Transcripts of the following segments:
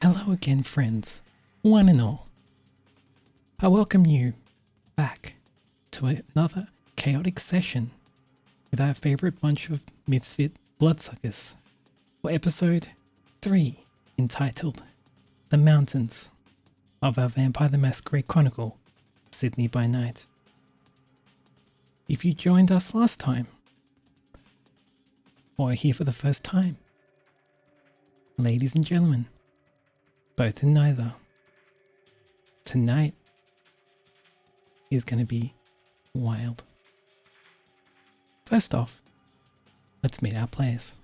Hello again, friends, one and all. I welcome you back to another chaotic session with our favorite bunch of misfit bloodsuckers for episode 3, entitled The Mountains of our Vampire the Masquerade Chronicle, Sydney by Night. If you joined us last time, or are here for the first time, ladies and gentlemen, both and neither, tonight is going to be wild. First off, let's meet our players.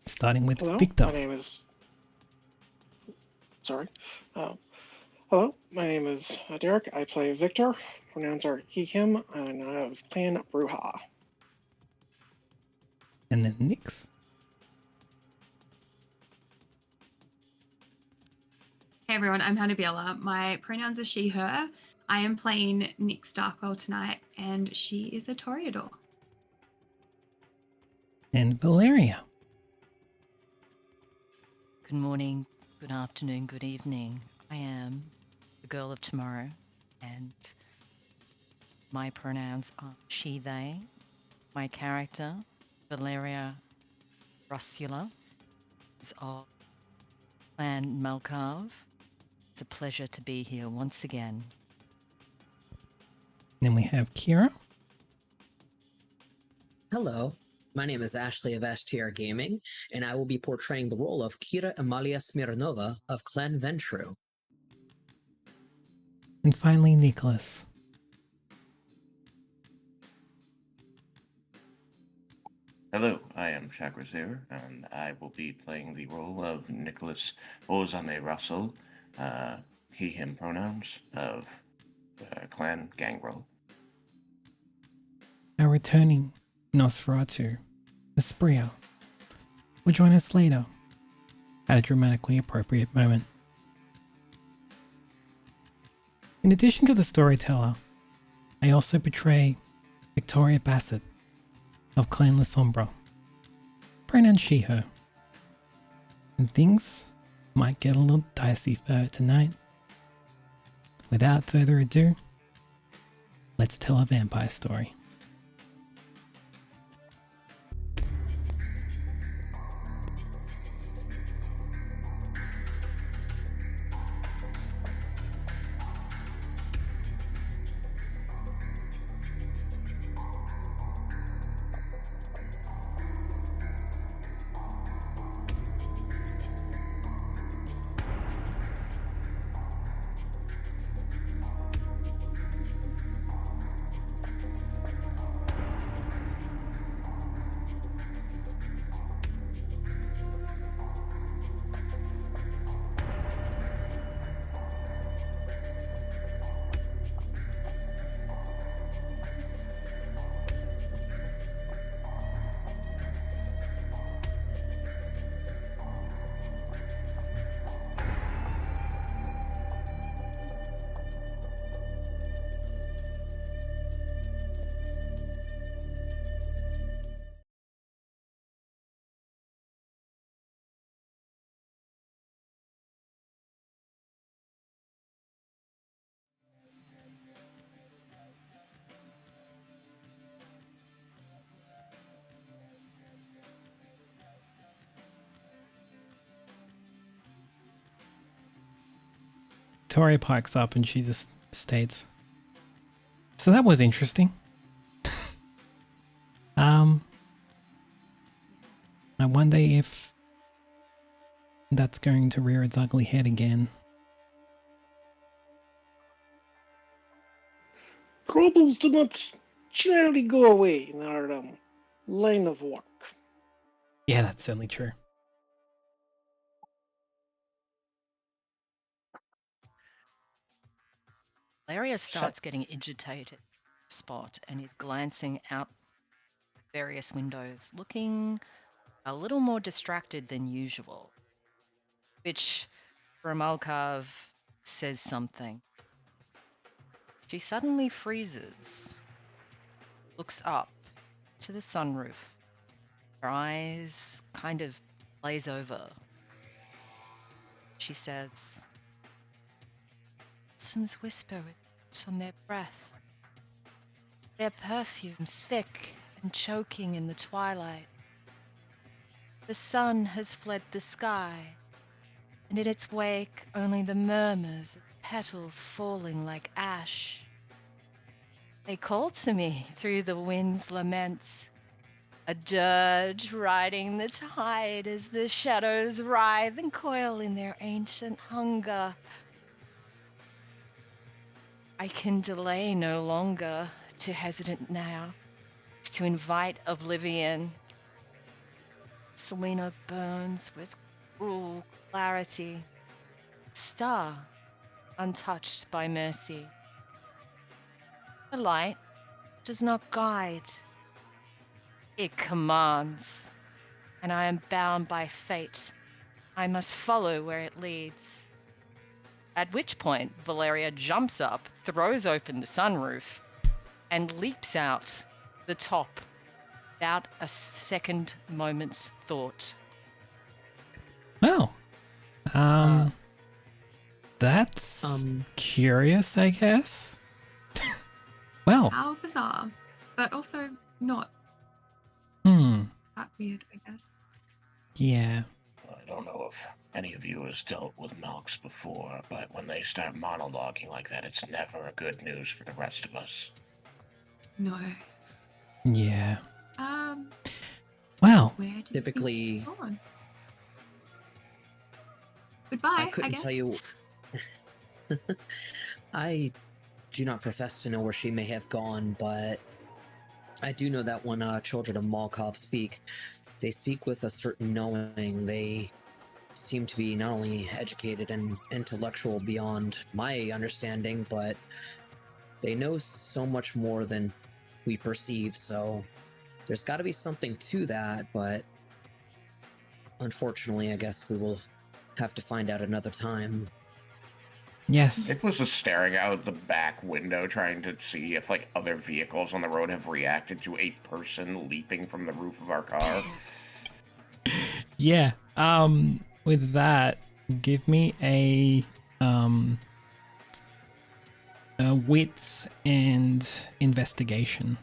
Starting with Hello, Viktor. my name is. Sorry. Hello, my name is Derek. I play Victor. Pronouns are he/him, and I have Clan Bruja. And then Nix. Hey everyone, I'm Hannah. My pronouns are she, her. I am playing Nyx Darkwell tonight, and she is a Toreador. And Valeria. Good morning, good afternoon, good evening. I am the girl of tomorrow, and my pronouns are she, they. My character, Valeria Rossula, is of Clan Malkarv. It's a pleasure to be here once again. Then we have Kira. Hello, my name is Ashley of STR Gaming, and I will be portraying the role of Kira Amalia Smirnova of Clan Ventru. And finally, Nicholas. Hello, I am Chakrazir, and I will be playing the role of Nicholas Ozame Russell, he/him pronouns of Clan Gangrel. Our returning Nosferatu, Espria, will join us later at a dramatically appropriate moment. In addition to the storyteller, I also portray Victoria Bassett of Clan La Sombra, pronoun she, her. And things might get a little dicey for her tonight. Without further ado, let's tell a vampire story. Tori pikes up and she just states, "So that was interesting. I wonder if that's going to rear its ugly head again." Troubles do not generally go away in our line of work. Yeah, that's certainly true. Valeria starts getting agitated in the spot and is glancing out various windows, looking a little more distracted than usual, which for Malkarv says something. She suddenly freezes, looks up to the sunroof, her eyes kind of glaze over. She says, "Blossoms whisper on their breath, their perfume thick and choking in the twilight. The sun has fled the sky, and in its wake only the murmurs of petals falling like ash. They call to me through the wind's laments, a dirge riding the tide as the shadows writhe and coil in their ancient hunger. I can delay no longer, too hesitant now, to invite oblivion. Selena burns with cruel clarity, star untouched by mercy. The light does not guide, it commands, and I am bound by fate. I must follow where it leads." At which point, Valeria jumps up, throws open the sunroof, and leaps out the top without a second moment's thought. Well, that's curious, I guess. Well, How bizarre, but also not that weird, I guess. Yeah. I don't know if any of you has dealt with Malks before, but when they start monologuing like that, it's never good news for the rest of us. No. Yeah. Where Well, do you Typically, think she's gone? Goodbye, I couldn't guess. tell you. I do not profess to know where she may have gone, but I do know that when children of Malkov speak, they speak with a certain knowing. They seem to be not only educated and intellectual beyond my understanding, but they know so much more than we perceive, so there's got to be something to that, but unfortunately, I guess we will have to find out another time. yes. Nicholas is staring out the back window, trying to see if other vehicles on the road have reacted to a person leaping from the roof of our car. Yeah. With that, give me a wits and investigation.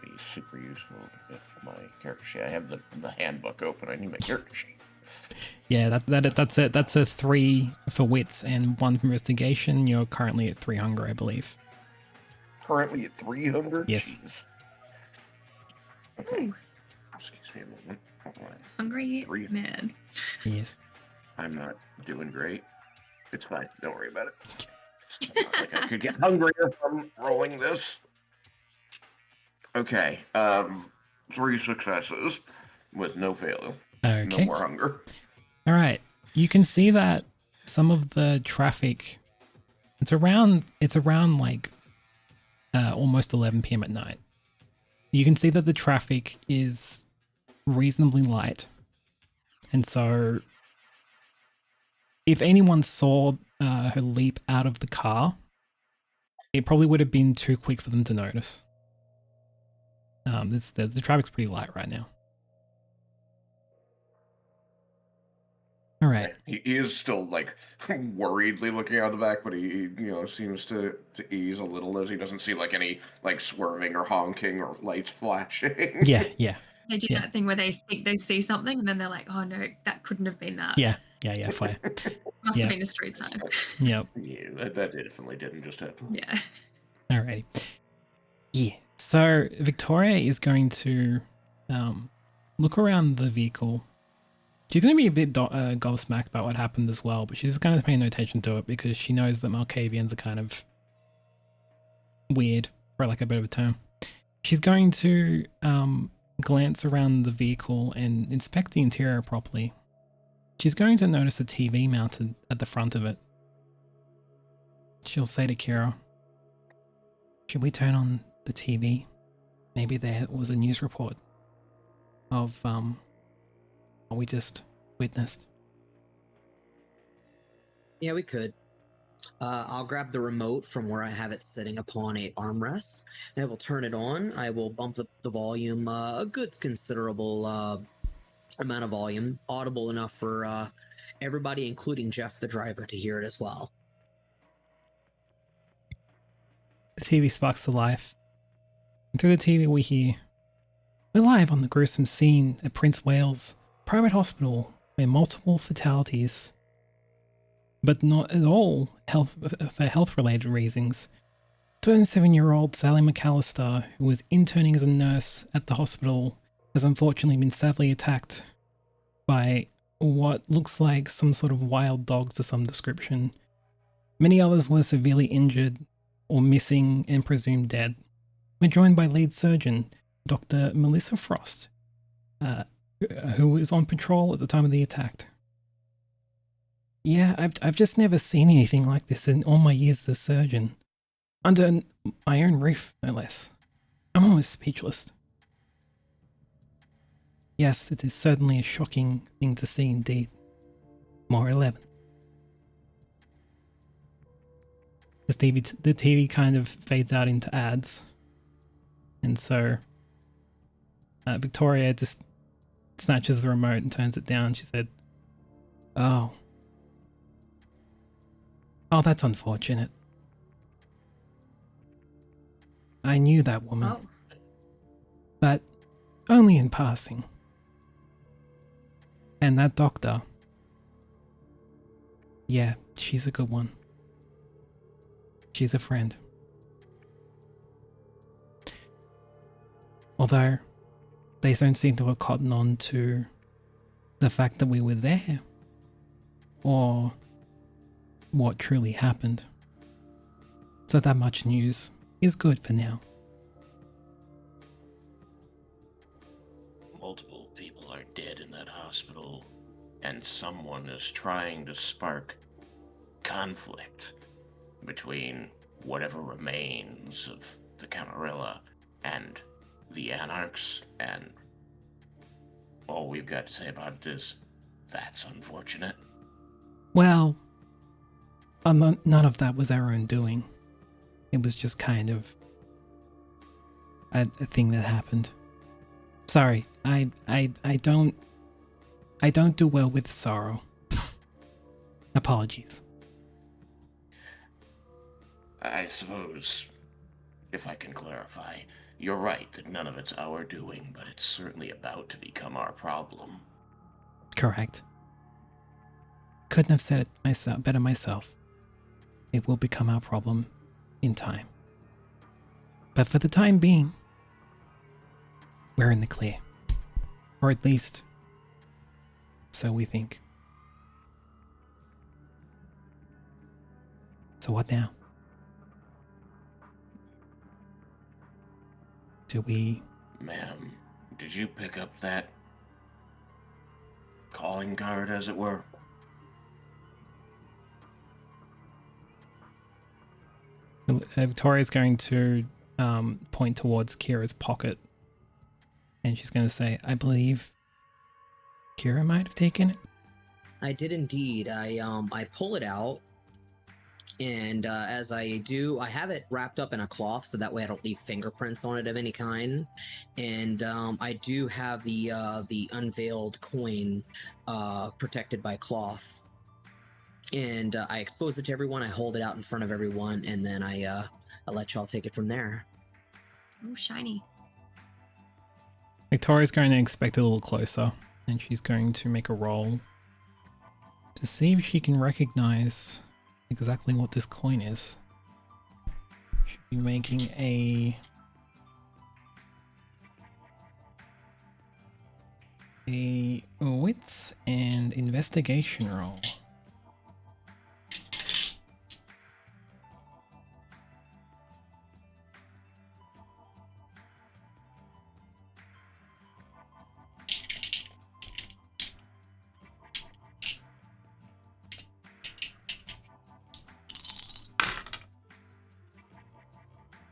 Be super useful if my character sheet. I have the handbook open. I need my character sheet. Yeah, that's it. That's a 3 for wits and 1 for investigation. You're currently at 3 hunger, I believe. Currently at 300? Yes. Jeez. Okay. Ooh, Excuse me a moment. Hold on. hungry 3. man. Yes. I'm not doing great. It's fine. Don't worry about it. It's not like I could get hungrier from rolling this. Okay. 3 successes with no failure. Okay. No more hunger. All right. You can see that some of the traffic. It's around like almost 11 p.m. at night. You can see that the traffic is reasonably light, and so if anyone saw her leap out of the car, it probably would have been too quick for them to notice. The traffic's pretty light right now. All right. He is still worriedly looking out the back, but he seems to ease a little as he doesn't see any swerving or honking or lights flashing. Yeah. They do Yeah. that thing where they think they see something and then they're like, oh no, that couldn't have been that. Yeah. Fire. Must Yeah. have been a street sign. Yep. Yeah, that definitely didn't just happen. Yeah. Alrighty. Yeah. So Victoria is going to look around the vehicle. She's going to be a bit gobsmacked about what happened as well, but she's kind of paying no attention to it because she knows that Malkavians are kind of weird, for a bit of a term. She's going to glance around the vehicle and inspect the interior properly. She's going to notice a TV mounted at the front of it. She'll say to Kira, "Should we turn on the TV? Maybe there was a news report of what we just witnessed." Yeah, we could. I'll grab the remote from where I have it sitting upon a armrest, and I will turn it on. I will bump the volume a good considerable amount of volume, audible enough for everybody, including Jeff, the driver, to hear it as well. The TV sparks to life. And through the TV we hear, "We're live on the gruesome scene at Prince Wales Private Hospital where multiple fatalities, but not at all for health-related reasons. 27-year-old Sally McAllister, who was interning as a nurse at the hospital, has unfortunately been sadly attacked by what looks like some sort of wild dogs of some description. Many others were severely injured or missing and presumed dead. We're joined by lead surgeon, Dr. Melissa Frost, who was on patrol at the time of the attack." Yeah, I've just never seen anything like this in all my years as a surgeon. Under my own roof, no less. I'm almost speechless. Yes, it is certainly a shocking thing to see indeed. More 11. The TV kind of fades out into ads. And so Victoria just snatches the remote and turns it down. She said, Oh, that's unfortunate. I knew that woman, Oh, but only in passing. And that doctor, yeah, she's a good one. She's a friend. Although, they don't seem to have cottoned on to the fact that we were there, or what truly happened. So that much news is good for now. Multiple people are dead in that hospital, and someone is trying to spark conflict between whatever remains of the Camarilla and the Anarchs, and all we've got to say about it is, that's unfortunate. Well, none of that was our own doing. It was just kind of a thing that happened. Sorry, I don't do well with sorrow. Apologies. I suppose, if I can clarify, you're right that none of it's our doing, but it's certainly about to become our problem. Correct. Couldn't have said it better myself. It will become our problem in time. But for the time being, we're in the clear. Or at least, so we think. So what now? Do we... Ma'am, did you pick up that calling card, as it were? Victoria's going to point towards Kira's pocket, and she's going to say, I believe Kira might have taken it. I did indeed. I pull it out, and as I do, I have it wrapped up in a cloth so that way I don't leave fingerprints on it of any kind. And I do have the unveiled coin protected by cloth. And I expose it to everyone. I hold it out in front of everyone, and then I let y'all take it from there. oh, shiny. Victoria's going to inspect it a little closer, and she's going to make a roll to see if she can recognize exactly what this coin is. Should be making a wits and investigation roll.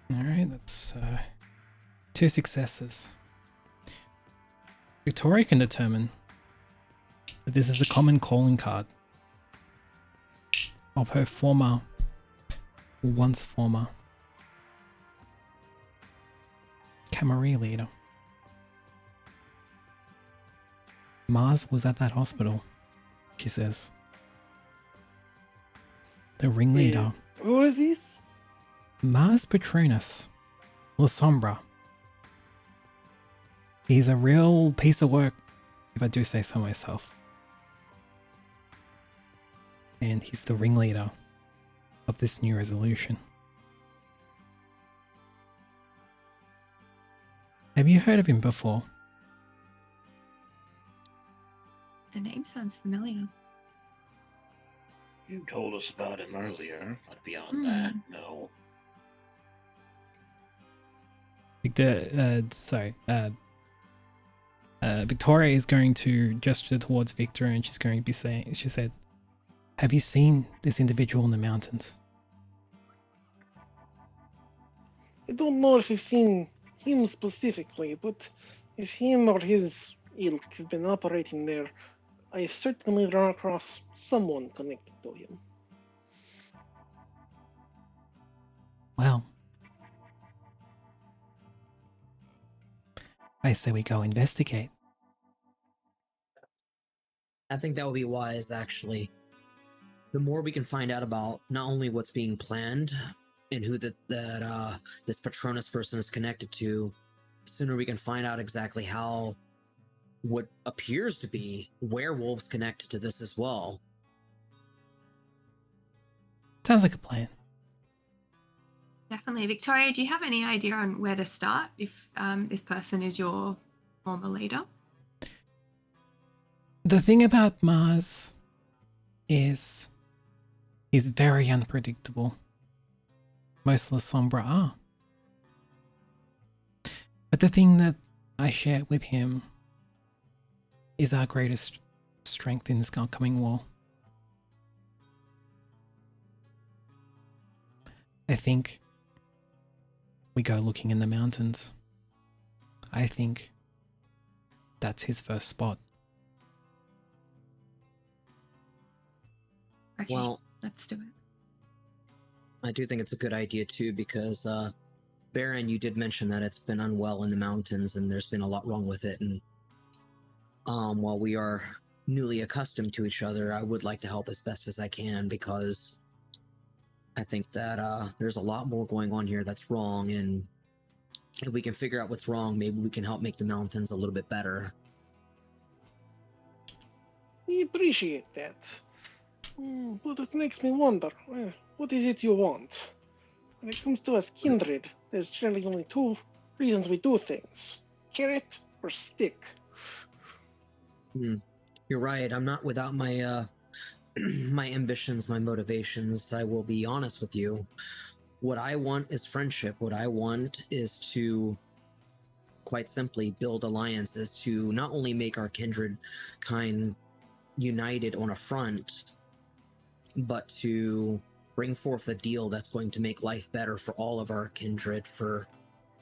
Alright, that's 2 successes. Victoria can determine that this is a common calling card of her former once former Camarilla leader. Mars was at that hospital, she says. The ringleader, Who is this? Mars Patronus, La Sombra. He's a real piece of work, if I do say so myself. And he's the ringleader of this new resolution. Have you heard of him before? The name sounds familiar. You told us about him earlier, but beyond that, no. Victoria is going to gesture towards Victor, and she's going to be saying, she said, "Have you seen this individual in the mountains?" I don't know if you've seen him specifically, but if him or his ilk have been operating there, I have certainly run across someone connected to him. Well, I say we go investigate. I think that would be wise, actually. The more we can find out about not only what's being planned and who this Patronus person is connected to, the sooner we can find out exactly how what appears to be werewolves connected to this as well. Sounds like a plan. Definitely. Victoria, do you have any idea on where to start if this person is your former leader? The thing about Mars is he's very unpredictable. Most La Sombra are. But the thing that I share with him is our greatest strength in this upcoming war. I think we go looking in the mountains. I think that's his first spot. Okay, Well, let's do it. I do think it's a good idea too, because Baron, you did mention that it's been unwell in the mountains and there's been a lot wrong with it, and while we are newly accustomed to each other, I would like to help as best as I can, because I think that there's a lot more going on here that's wrong, and if we can figure out what's wrong, maybe we can help make the mountains a little bit better. I appreciate that. But it makes me wonder, what is it you want? When it comes to us kindred, there's generally only two reasons we do things. Carrot or stick. You're right, I'm not without my my ambitions, my motivations. I will be honest with you. What I want is friendship. What I want is to, quite simply, build alliances to not only make our kindred kind united on a front, but to bring forth a deal that's going to make life better for all of our kindred, for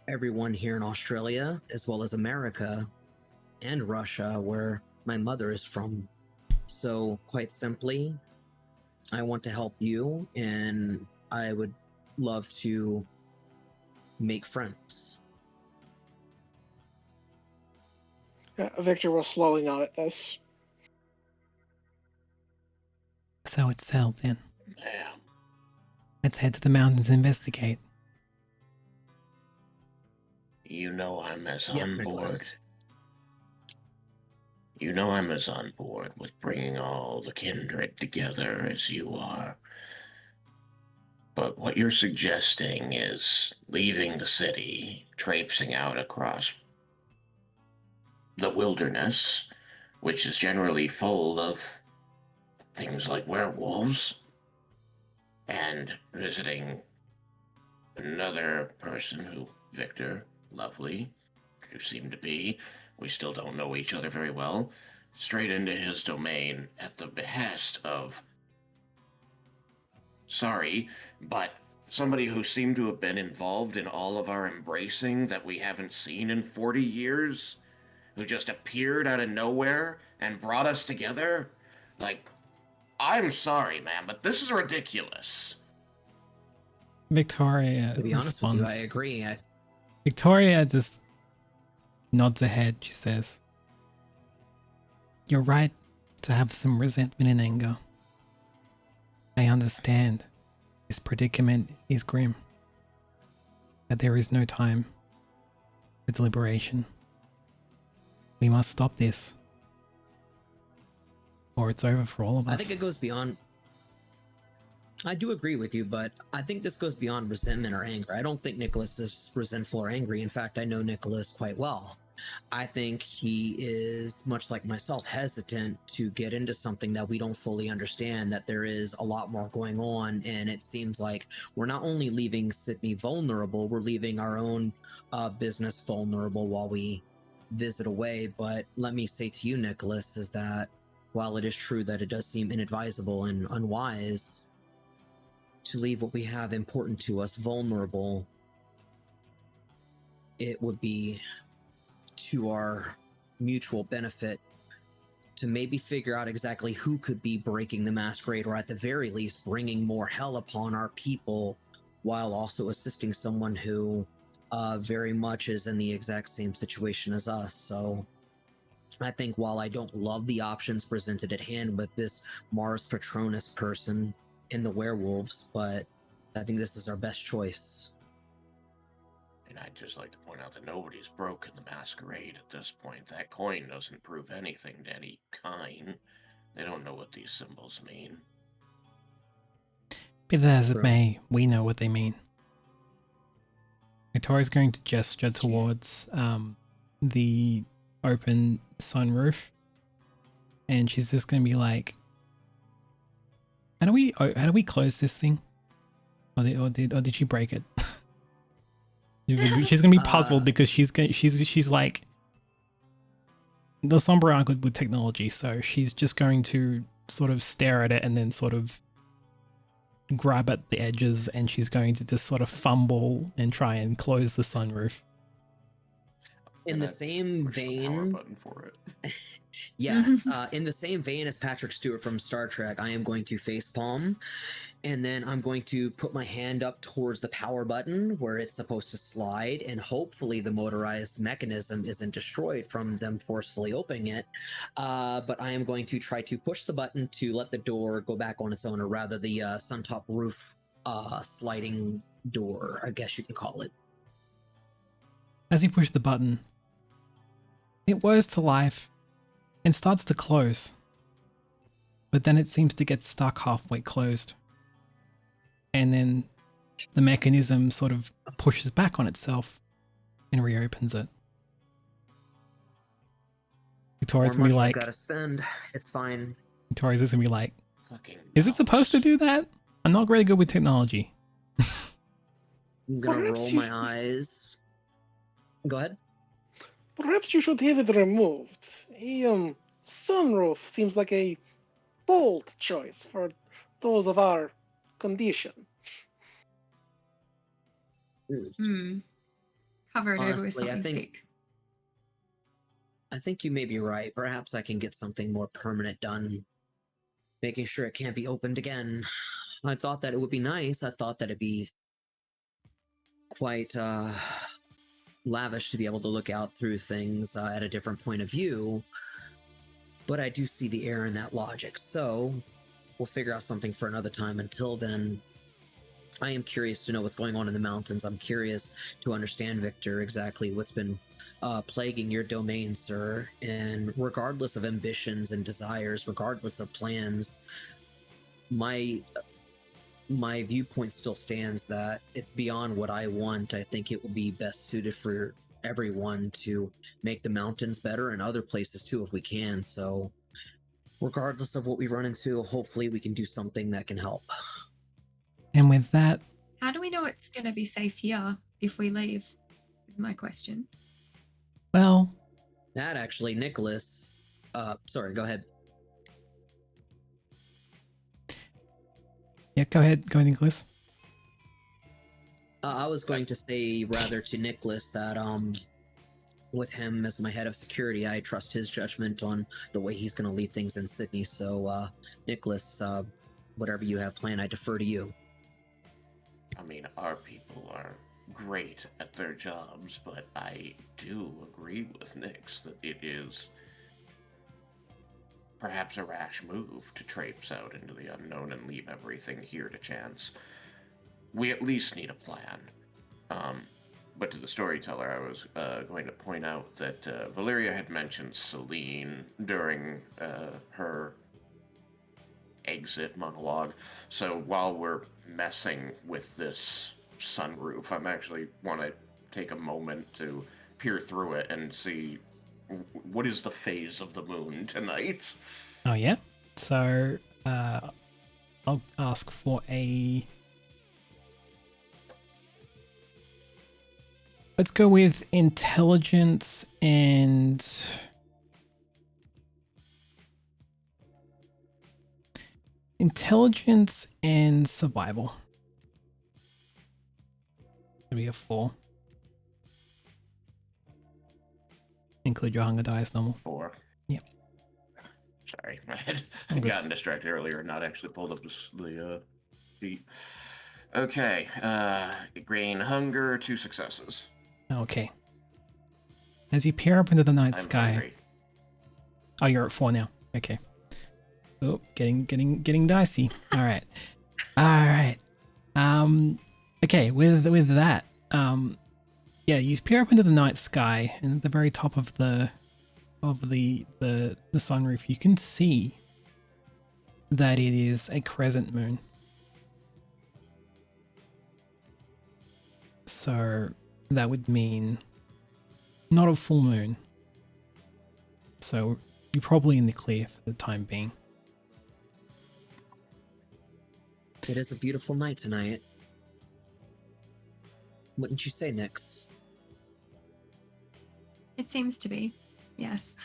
everyone here in Australia, as well as America and Russia, where my mother is from. So, quite simply, I want to help you, and I would love to make friends. Victor will slowly nod at this. So it's settled then. Yeah. Let's head to the mountains and investigate. You know I'm as Yes, on board. Nicholas. You know I'm as on board with bringing all the kindred together as you are. But what you're suggesting is leaving the city, traipsing out across the wilderness, which is generally full of things like werewolves, and visiting another person who, Victor, lovely, you seem to be, we still don't know each other very well, straight into his domain at the behest of, sorry, but somebody who seemed to have been involved in all of our embracing that we haven't seen in 40 years, who just appeared out of nowhere and brought us together. Like, I'm sorry, man, but this is ridiculous. Victoria To be honest with you, responds. I agree. Victoria just nods her head. She says, "You're right to have some resentment and anger. I understand this predicament is grim, that there is no time for deliberation. We must stop this, or it's over for all of us." I think it goes beyond. I do agree with you, but I think this goes beyond resentment or anger. I don't think Nicholas is resentful or angry. In fact, I know Nicholas quite well. I think he is, much like myself, hesitant to get into something that we don't fully understand, that there is a lot more going on, and it seems like we're not only leaving Sydney vulnerable, we're leaving our own business vulnerable while we visit away. But let me say to you, Nicholas, is that while it is true that it does seem inadvisable and unwise to leave what we have important to us vulnerable, it would be to our mutual benefit to maybe figure out exactly who could be breaking the masquerade, or at the very least bringing more hell upon our people, while also assisting someone who very much is in the exact same situation as us. So I think while I don't love the options presented at hand with this Mars Patronus person in the werewolves, but I think this is our best choice. And I'd just like to point out that nobody's broken the masquerade at this point. That coin doesn't prove anything to any kind. They don't know what these symbols mean. Be that as it Right. may, we know what they mean. Victoria's going to gesture towards the open sunroof, and she's just going to be like, how do we close this thing? Or did she break it? She's gonna be puzzled because she's like, the Sombre aren't good with technology, so she's just going to sort of stare at it and then sort of grab at the edges, and she's going to just sort of fumble and try and close the sunroof. In And the I'd same push the power vein, button for it. yes, in the same vein as Patrick Stewart from Star Trek, I am going to facepalm, and then I'm going to put my hand up towards the power button where it's supposed to slide, and hopefully the motorized mechanism isn't destroyed from them forcefully opening it. But I am going to try to push the button to let the door go back on its own, or rather the suntop roof sliding door, I guess you can call it. As you push the button, it whirs to life and starts to close, but then it seems to get stuck halfway closed, and then the mechanism sort of pushes back on itself and reopens it. Victoria's More gonna be money I've like, got to spend. It's fine. Victoria's just gonna be like, Fucking is it supposed to do that? I'm not very good with technology. I'm gonna Perhaps roll you- my eyes. Go ahead. Perhaps you should have it removed. A sunroof seems like a bold choice for those of our condition. Cover it over with Honestly, something thick. I think you may be right. Perhaps I can get something more permanent done, making sure it can't be opened again. I thought that it would be nice. I thought that it'd be quite lavish to be able to look out through things at a different point of view. But I do see the error in that logic. So we'll figure out something for another time. Until then, I am curious to know what's going on in the mountains. I'm curious to understand, Victor, exactly what's been plaguing your domain, sir. And regardless of ambitions and desires, regardless of plans, my viewpoint still stands that it's beyond what I want. I think it will be best suited for everyone to make the mountains better, and other places too if we can. So regardless of what we run into, hopefully we can do something that can help. And with that, How do we know it's going to be safe here if we leave? Is my question. well, That actually, Nicholas, sorry, go ahead. yeah, go ahead, Nicholas. I was going to say rather to Nicholas that with him as my head of security, I trust his judgment on the way he's going to leave things in Sydney. So Nicholas, whatever you have planned, I defer to you. I mean, our people are great at their jobs, but I do agree with Nyx that it is perhaps a rash move to traipse out into the unknown and leave everything here to chance. We at least need a plan. But to the storyteller, I was going to point out that Valeria had mentioned Celine during her exit monologue. So while we're messing with this sunroof, I'm actually want to take a moment to peer through it and see what is the phase of the moon tonight. Oh yeah. So I'll ask for a. Let's go with intelligence and survival. It'll be a 4. Include your hunger dice, normal. 4. Yep. Sorry, I had All good. gotten distracted earlier and not actually pulled up the sheet. Okay, gain hunger, 2 successes. Okay. As you peer up into the night I'm sky. hungry. Oh, you're at 4 now. Okay. Oh, getting dicey. All right. Okay. With that, yeah, you peer up into the night sky, and at the very top of the sunroof, you can see that it is a crescent moon. So that would mean not a full moon. So you're probably in the clear for the time being. It is a beautiful night tonight. Wouldn't you say, Nyx? It seems to be. Yes.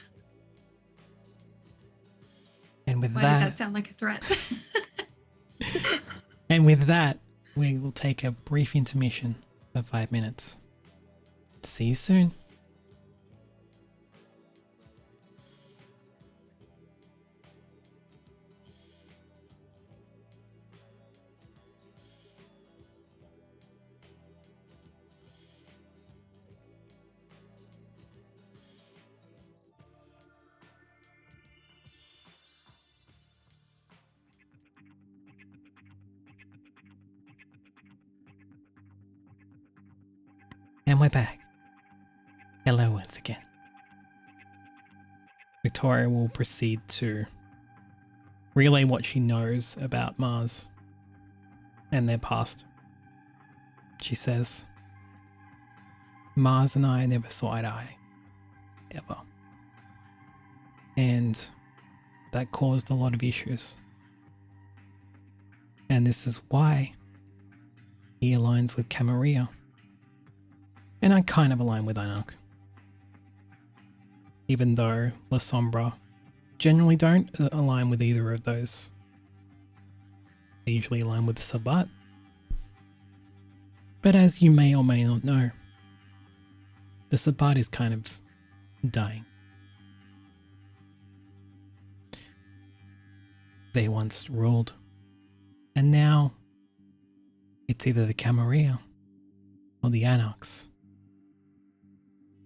And with Why did that sound like a threat? And with that, we will take a brief intermission for 5 minutes. See you soon. And we're back. Hello once again. Victoria will proceed to relay what she knows about Mars and their past. She says, Mars and I never saw eye to eye. Ever. And that caused a lot of issues. And this is why he aligns with Camarilla. And I kind of align with Anarch. Even though La Sombra generally don't align with either of those. They usually align with Sabbat. But as you may or may not know, the Sabbat is kind of dying. They once ruled. And now it's either the Camarilla or the Anarchs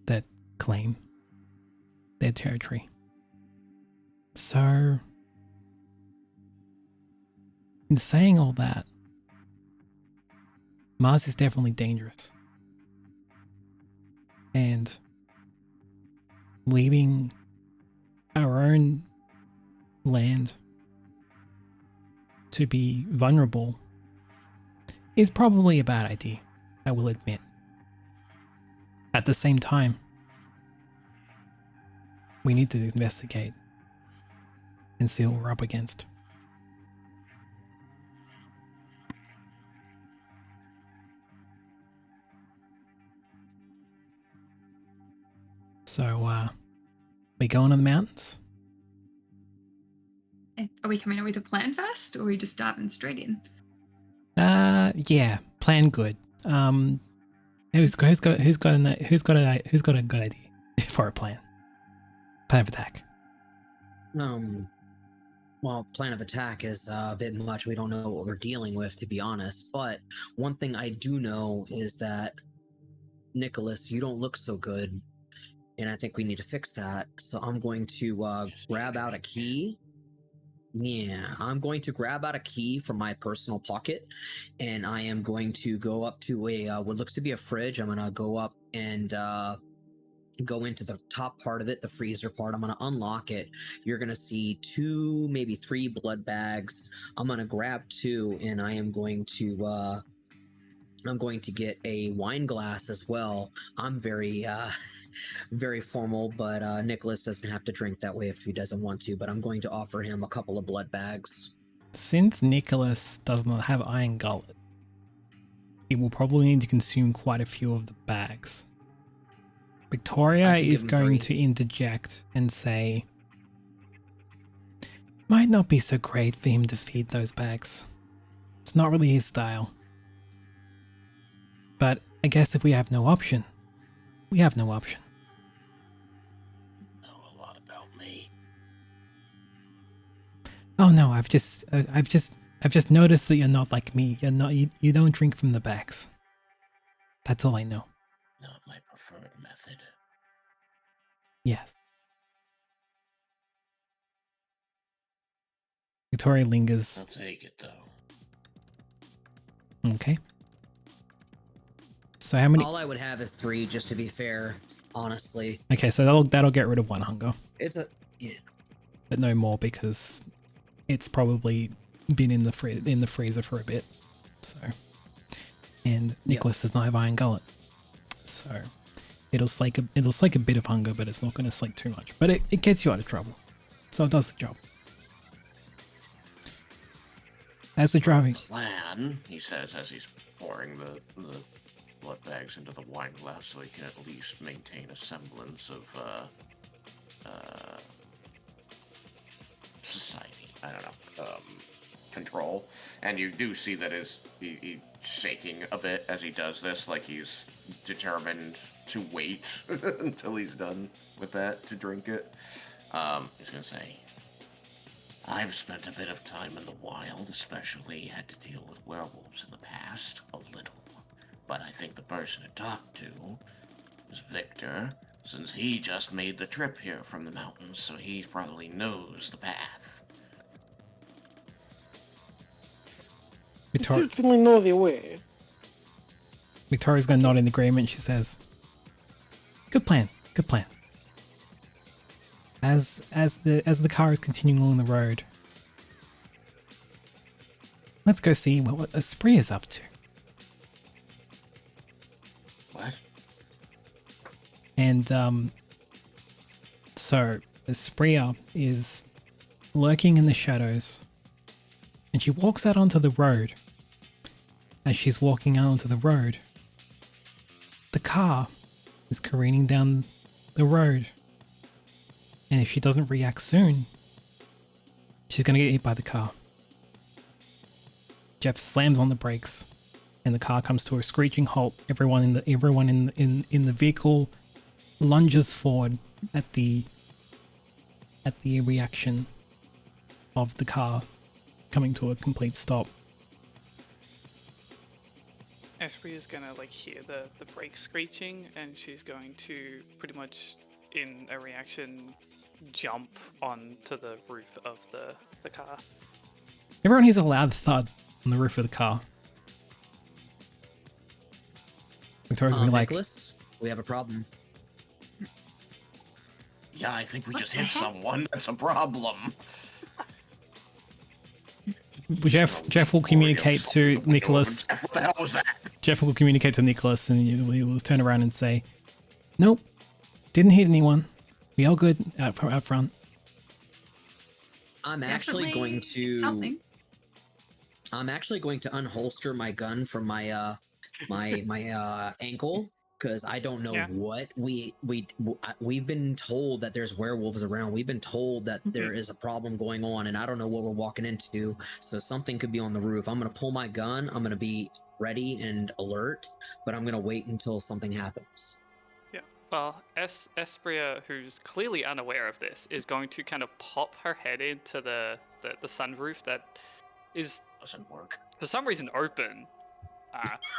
that claim their territory. So, in saying all that, Mars is definitely dangerous. And leaving our own land to be vulnerable is probably a bad idea, I will admit. At the same time, we need to investigate and see what we're up against. So, we going to the mountains? Are we coming up with a plan first, or are we just diving straight in? Yeah, plan good. Who's got a good idea for a plan? Plan of attack. well, plan of attack is a bit much. We don't know what we're dealing with, to be honest. But one thing I do know is that, Nicholas, you don't look so good. And I think we need to fix that. So I'm going to grab out a key. Yeah, I'm going to grab out a key from my personal pocket. And I am going to go up to a what looks to be a fridge. I'm going to go up and go into the top part of it, the freezer part. I'm going to unlock it. You're going to see 2, maybe 3 blood bags. I'm going to grab 2, and I'm going to get a wine glass as well. I'm very very formal, but Nicholas doesn't have to drink that way if he doesn't want to, but I'm going to offer him a couple of blood bags. Since Nicholas does not have Iron Gullet, he will probably need to consume quite a few of the bags. Victoria is going to interject and say, might not be so great for him to feed those bags. It's not really his style. But I guess if we have no option, we have no option. Know a lot about me. Oh no, I've just noticed that you're not like me. You don't drink from the bags. That's all I know. Not my preferred method. Yes. Victoria lingers. I'll take it though. Okay. So how many? All I would have is 3, just to be fair, honestly. Okay, so that'll get rid of 1 hunger, It's a yeah. but no more because it's probably been in the freezer for a bit. So, and Nicholas does not have Iron Gullet, so it'll slake a bit of hunger, but it's not going to slake too much. But it gets you out of trouble, so it does the job. As the driving Plan, he says as he's pouring the blood bags into the wine glass so he can at least maintain a semblance of society. I don't know. Control. And you do see that he's shaking a bit as he does this, like he's determined to wait until he's done with that to drink it. He's gonna say, I've spent a bit of time in the wild, especially had to deal with werewolves in the past, a little. But I think the person to talk to is Viktor, since he just made the trip here from the mountains, so he probably knows the path. I certainly know the way. Victoria's going to nod in agreement. She says, "Good plan. Good plan." As the car is continuing along the road, let's go see what Esprit is up to. What? And so Esprit is lurking in the shadows, and she walks out onto the road. As she's walking out onto the road, the car is careening down the road. And if she doesn't react soon, she's gonna get hit by the car. Jeff slams on the brakes, and the car comes to a screeching halt. Everyone in the vehicle lunges forward at the reaction of the car coming to a complete stop. Esprit is gonna hear the brake screeching, and she's going to pretty much, in a reaction, jump onto the roof of the car. Everyone hears a loud thud on the roof of the car. Victoria's gonna be like, Nicholas, we have a problem. Yeah, I think we What just the hit heck? someone. That's a problem. Jeff will communicate to Nicholas. What the hell was that? Jeff will communicate to Nicholas, and he will turn around and say, "Nope, didn't hit anyone. We all good out front." I'm actually going Definitely something. to unholster my gun from my my ankle, because I don't know Yeah. what we've been told that there's werewolves around. We've been told that there is a problem going on, and I don't know what we're walking into. So something could be on the roof. I'm gonna pull my gun. I'm gonna be ready and alert, but I'm gonna wait until something happens. Well, Espria, who's clearly unaware of this, is going to kind of pop her head into the sunroof that is Doesn't work. for some reason open,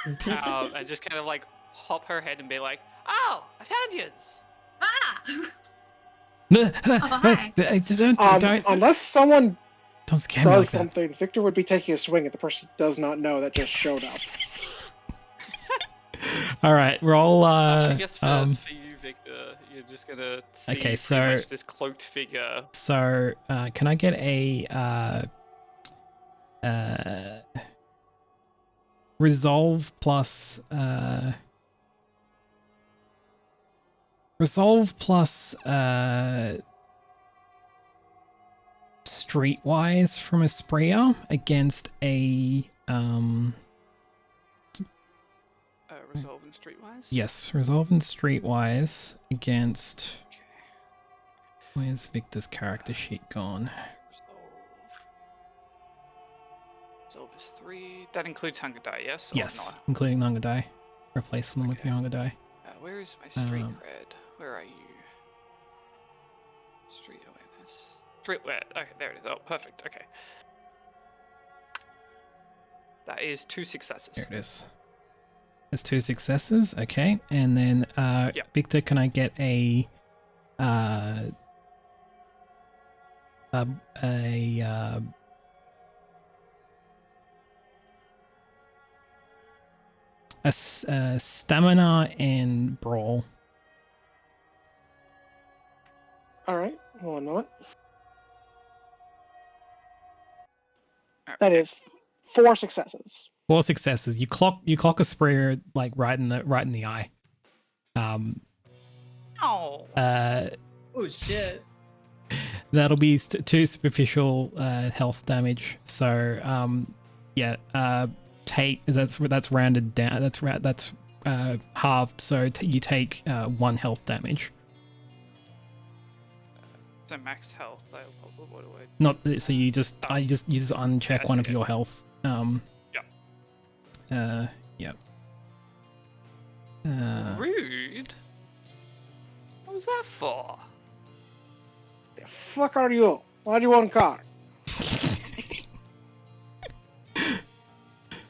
and just kind of like hop her head and be like, "Oh, I found yous." Hi. Don't Unless someone scare me does like that. something, Victor would be taking a swing at the person who does not know that just showed up. All right, roll. I guess for you, Victor, you're just gonna see Okay, pretty so- much this cloaked figure. So, can I get a resolve plus streetwise from Espria against a Resolve and streetwise. yes, resolve and streetwise against. Okay. Where's Victor's character sheet gone? Resolve is 3. That includes hunger die, yes? Or Yes, not? including hunger die. Replace them with Okay. your hunger die. Where is my street Um, cred? Where are you? Street awareness. Street where? Okay, there it is. Oh, perfect. Okay. That is 2 successes. There it is. There's 2 successes. Okay, and then Victor, can I get a stamina and brawl? All right, 1 moment. Alright. That is 4 successes. 4 successes. You clock a sprayer like right in the eye. Oh. Oh shit. That'll be 2 superficial health damage. So take that's rounded down. That's halved. So you take 1 health damage. So max health. What do I? Not so you just uncheck That's one of okay. your health. Yep. Rude. What was that for? The fuck are you? Why do you want a car?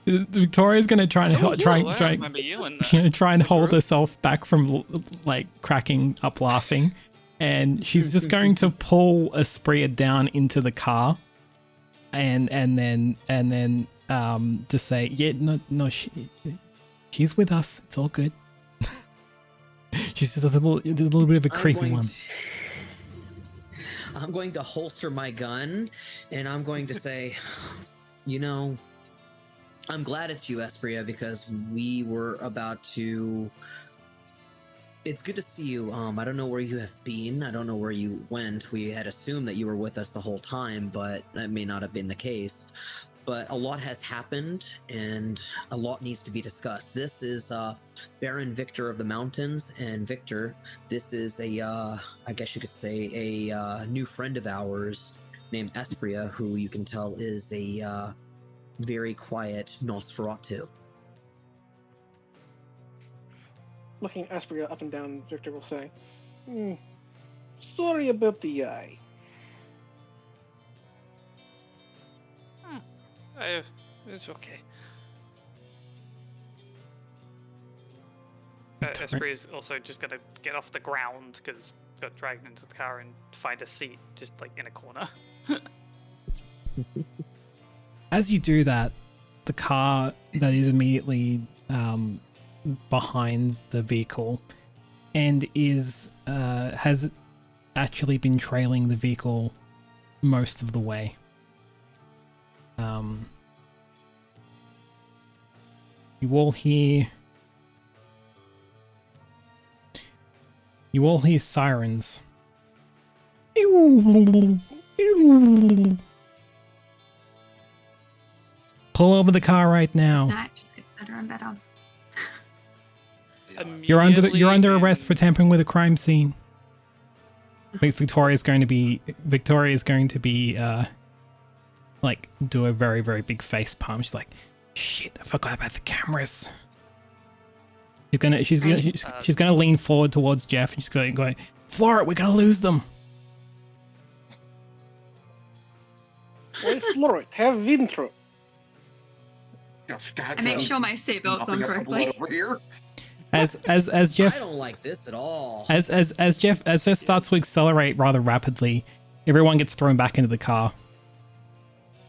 Victoria's gonna try and I don't try remember you in the, try and the hold group. herself back from like cracking up laughing, and she's just going to pull Espria down into the car, and then just say, yeah, no, she's with us. It's all good. She's just a little bit of a creepy one. I'm going to holster my gun, and I'm going to say, you know, I'm glad it's you, Espria, because we were about to... It's good to see you. I don't know where you have been. I don't know where you went. We had assumed that you were with us the whole time, but that may not have been the case. But a lot has happened, and a lot needs to be discussed. This is Baron Viktor of the Mountains, and Victor, this is I guess you could say, a new friend of ours named Espria, who you can tell is a very quiet Nosferatu. Looking Espria up and down, Victor will say, sorry about the eye. It's okay. Esprit is also just gonna get off the ground because got dragged into the car and find a seat just like in a corner. As you do that, the car that is immediately behind the vehicle and has actually been trailing the vehicle most of the way. You all hear sirens. Pull over the car right This now. night just gets better and better. You're under Immediately arrest in- for tampering with a crime scene. Victoria's going to be like do a very, very big face palm. She's like, shit, I forgot about the cameras. She's gonna lean forward towards Jeff and she's going, floor it, we're gonna lose them. Why floor it? Have Vintro. I make sure my seatbelt's on correctly. Over here. As Jeff I don't like this at all. as Jeff starts to accelerate rather rapidly, everyone gets thrown back into the car.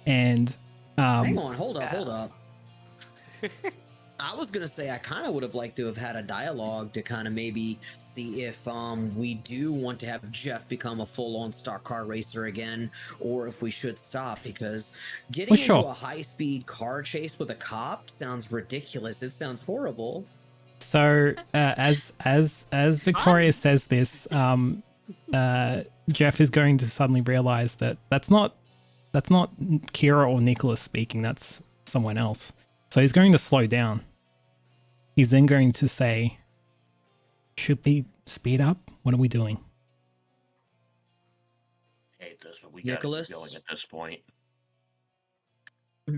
And Hang on, hold up. I was gonna say I kind of would have liked to have had a dialogue to kind of maybe see if we do want to have Jeff become a full-on stock car racer again, or if we should stop, because getting into a high-speed car chase with a cop sounds ridiculous. It sounds horrible. So as Victoria says this, Jeff is going to suddenly realize that that's not Kira or Nicholas speaking. That's someone else. So he's going to slow down. He's then going to say, should we speed up? What are we doing? I hate this, but we Nicholas? gotta keep going at this point. Why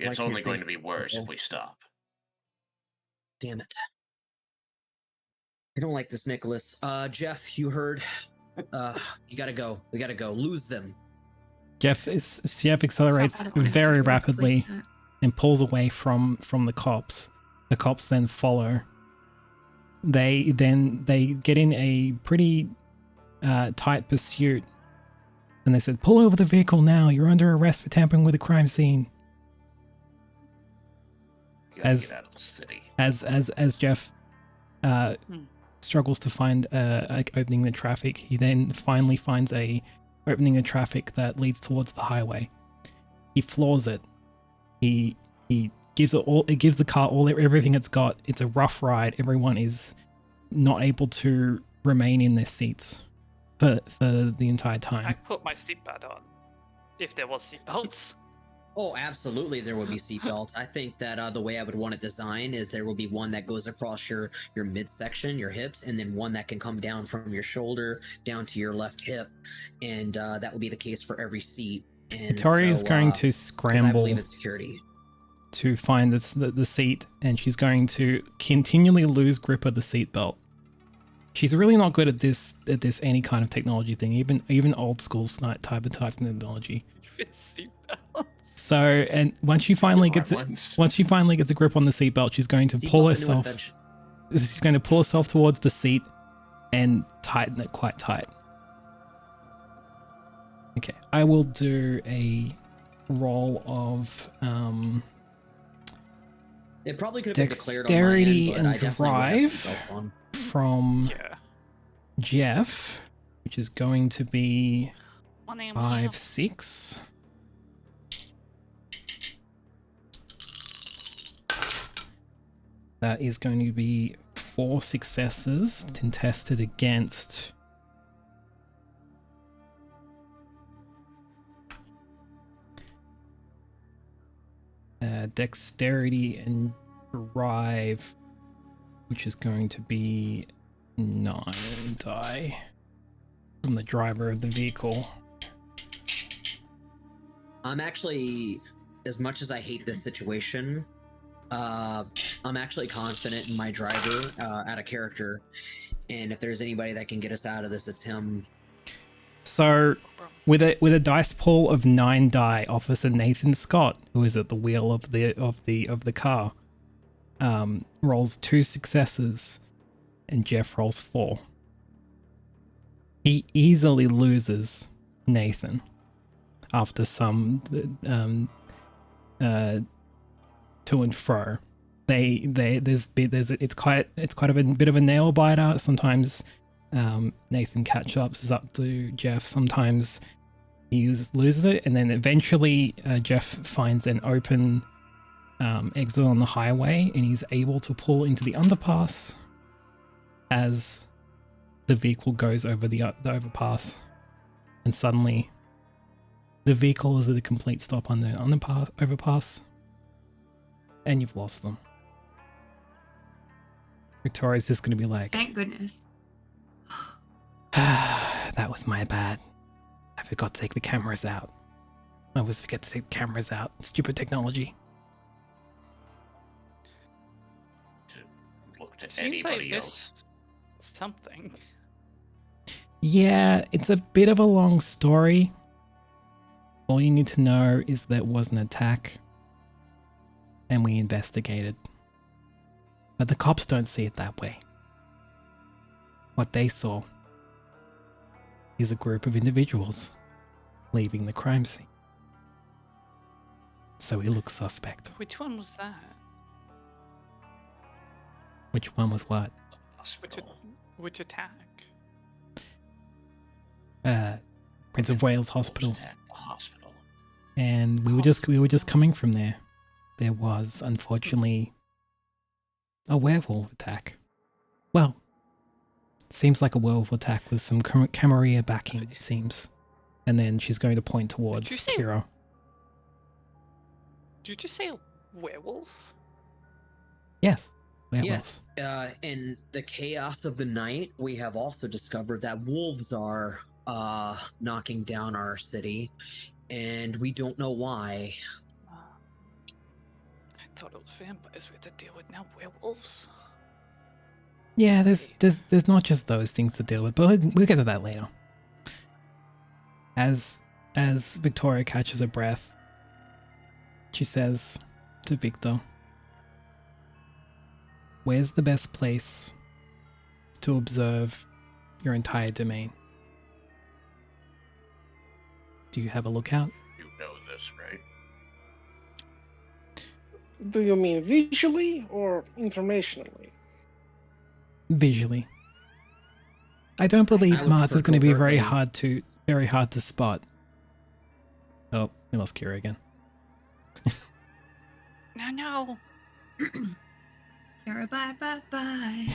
It's can't only going they- to be worse if we stop. Damn it. I don't like this, Nicholas. Jeff, you heard. You gotta go. We gotta go. Lose them. Jeff accelerates very rapidly and pulls away from the cops. The cops then follow. They get in a pretty tight pursuit, and they said, "Pull over the vehicle now. You're under arrest for tampering with a crime scene." You gotta get out of the city. As Jeff struggles to find opening the traffic, he then finally finds a opening the traffic that leads towards the highway. He floors it. He gives it all. It gives the car everything it's got. It's a rough ride. Everyone is not able to remain in their seats for the entire I time. put my seatbelt on. If there was seatbelts. Oh, absolutely, there will be seatbelts. I think that the way I would want it designed is there will be one that goes across your midsection, your hips, and then one that can come down from your shoulder down to your left hip, and that would be the case for every seat. And Victoria is going to 'cause I scramble believe in security. to find the seat, and she's going to continually lose grip of the seatbelt. She's really not good at this any kind of technology thing, even old school type of technology. With seatbelts. So, and once she finally gets a grip on the seatbelt, she's going to pull Seatbelt's a new herself. invention. She's going to pull herself towards the seat and tighten it quite tight. Okay, I will do a roll of It probably could have been declared on my dexterity end, but I and definitely would have drive seatbelts on. from Yeah. Jeff, which is going to be One AM. 5, 6. That is going to be 4 successes contested against dexterity and drive, which is going to be 9 die from the driver of the vehicle. I'm actually, as much as I hate this situation, I'm actually confident in my driver out of character, and if there's anybody that can get us out of this, it's him. So, with a dice pool of 9 die, Officer Nathan Scott, who is at the wheel of the car, rolls 2 successes, and Jeff rolls 4. He easily loses Nathan after some to and fro. It's quite a bit of a nail biter. Sometimes Nathan catch-ups is up to Jeff. Sometimes he loses it, and then eventually Jeff finds an open exit on the highway, and he's able to pull into the underpass as the vehicle goes over the overpass, and suddenly the vehicle is at a complete stop on the overpass, and you've lost them. Victoria's just going to be like, Thank goodness. that was my bad. I forgot to take the cameras out. I always forget to take the cameras out. Stupid technology. To spoke to It seems I anybody else. missed something. Yeah, it's a bit of a long story. All you need to know is there was an attack, and we investigated. But the cops don't see it that way. What they saw is a group of individuals leaving the crime scene. So he looks suspect. Which one was that? Which one was what? Hospital. Which attack? Prince of Wales Hospital. At the hospital. And we were just coming from there. There was, unfortunately, a werewolf attack. Well, seems like a werewolf attack with some Camarilla backing, it seems. And then she's going to point towards you say- Kira. Did you just say a werewolf? Yes, werewolves. Yes. In the chaos of the night, we have also discovered that wolves are knocking down our city, and we don't know why. I thought it was vampires we had to deal with, now werewolves. Yeah, there's not just those things to deal with, but we'll get to that later. As Victoria catches her breath, she says to Viktor, "Where's the best place to observe your entire domain? Do you have a lookout?" You know this, right? Do you mean visually or informationally? Visually. I don't believe would Mars is prefer going to be very covertly. hard to spot. Oh, we lost Kira again. No. Kira, bye, bye, bye.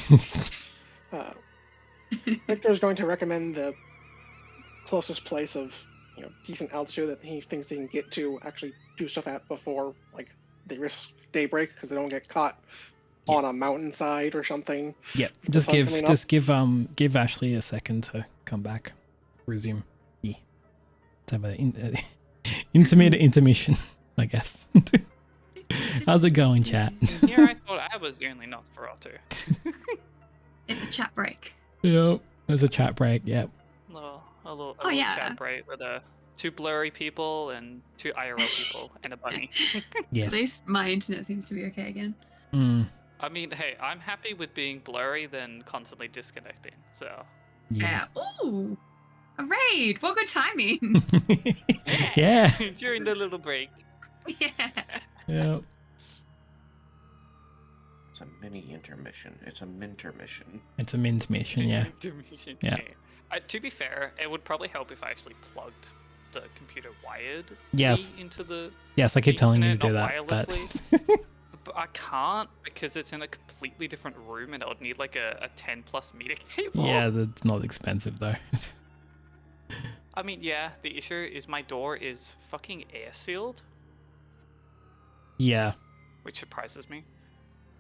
Victor is going to recommend the closest place of decent altitude that he thinks they can get to actually do stuff at before they risk daybreak because they don't get caught on a mountainside or something. Yeah, The just sun coming up. give Ashley a second to come back. Resume. Yeah. To have an intermittent intermission, I guess. How's it going, chat? Here I thought I was the only Nosferatu. It's a chat break. Yep. There's a chat break, yep. A little yeah. chat break with two blurry people and two IRL people and a bunny. Yes. At least my internet seems to be okay again. Mm, I mean, hey, I'm happy with being blurry than constantly disconnecting. So yeah. Ooh, a raid! What good timing! Yeah. during the little break. Yeah. Yep. It's a mini intermission. It's a mintermission. It's a mint mission, yeah. Intermission, Yeah. To be fair, it would probably help if I actually plugged the computer wired Yes. into the Yes, I keep telling you to internet, do not that, but wirelessly. But I can't because it's in a completely different room and I would need like a 10 plus meter cable. yeah, that's not expensive though. I mean, yeah, the issue is my door is fucking air sealed, Yeah. which surprises me.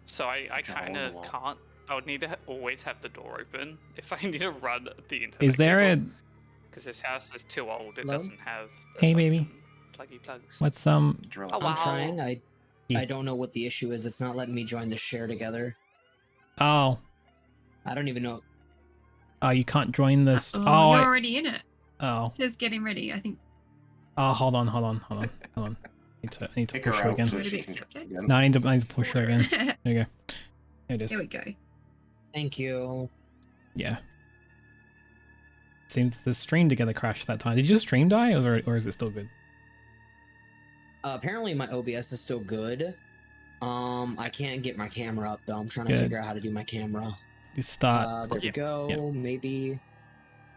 So I It's all kind on of the wall. can't. I would need to always have the door open if I need to run the internet. Is there Because this house is too old. It Hello? doesn't have. The Hey, baby. fucking Pluggy plugs. what's Drill. Oh, wow. I'm trying. Yeah. I don't know what the issue is. It's not letting me join the share together. oh I don't even know. you can't join this. Oh, Oh, you're already in it. oh, It says getting ready. I think oh, hold on. I need to Take her push her out again. so Would it she be can accepted? get in. No, I need to push her again. there There you go. There it is. we go. Thank you. Yeah. Seems the stream together crashed that time. Did your stream die, or is it still good? Apparently my OBS is still good. I can't get my camera up though. I'm trying to Good. figure out how to do my camera. You start. There we Yeah. go. Yeah. Maybe.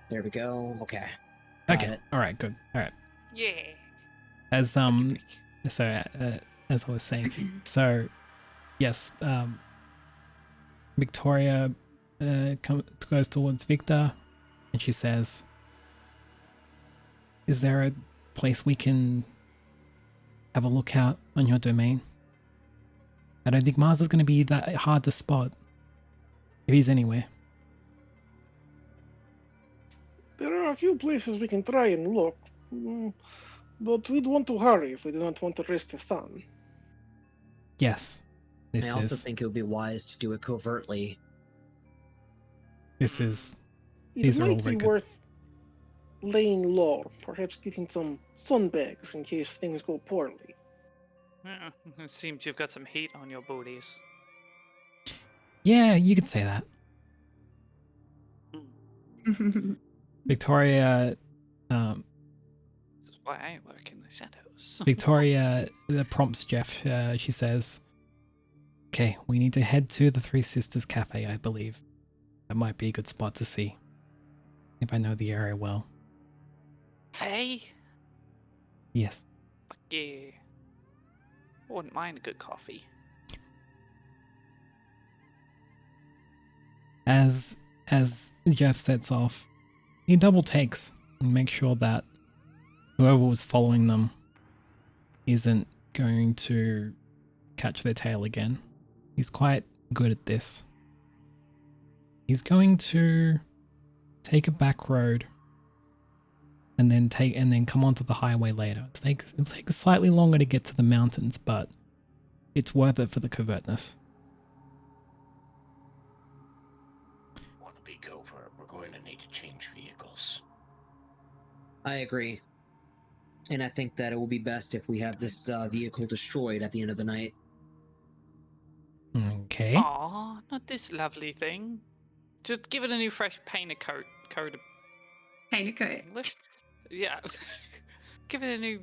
There we go. Okay. Got Okay. it. All right. Good. All right. Yeah. As so as I was saying, so yes, Victoria goes towards Victor, and she says, "Is there a place we can have a lookout on your domain? I don't think Mars is going to be that hard to spot if he's anywhere." There are a few places we can try and look, but we'd want to hurry if we do not want to risk the sun. Yes, This I also is think it would be wise to do it covertly. this is It These are all might be very good. worth laying low, perhaps getting some sunbags in case things go poorly. Yeah, it seems you've got some heat on your booties. yeah, you could say that. Victoria, This is why I work in the shadows. Victoria prompts Jeff. She says, "Okay, we need to head to the Three Sisters Cafe. I believe that might be a good spot to see, if I know the area well." Hey? Yes. Fuck yeah. I wouldn't mind a good coffee. As Jeff sets off, he double takes and makes sure that whoever was following them isn't going to catch their tail again. He's quite good at this. He's going to take a back road and then come onto the highway later. It'll take slightly longer to get to the mountains, but it's worth it for the covertness. Want to be over, we're going to need to change vehicles. I agree. And I think that it will be best if we have this vehicle destroyed at the end of the night. Okay. Aw, not this lovely thing. Just give it a new fresh paint coat. Paint a coat. English? Yeah. Give it a new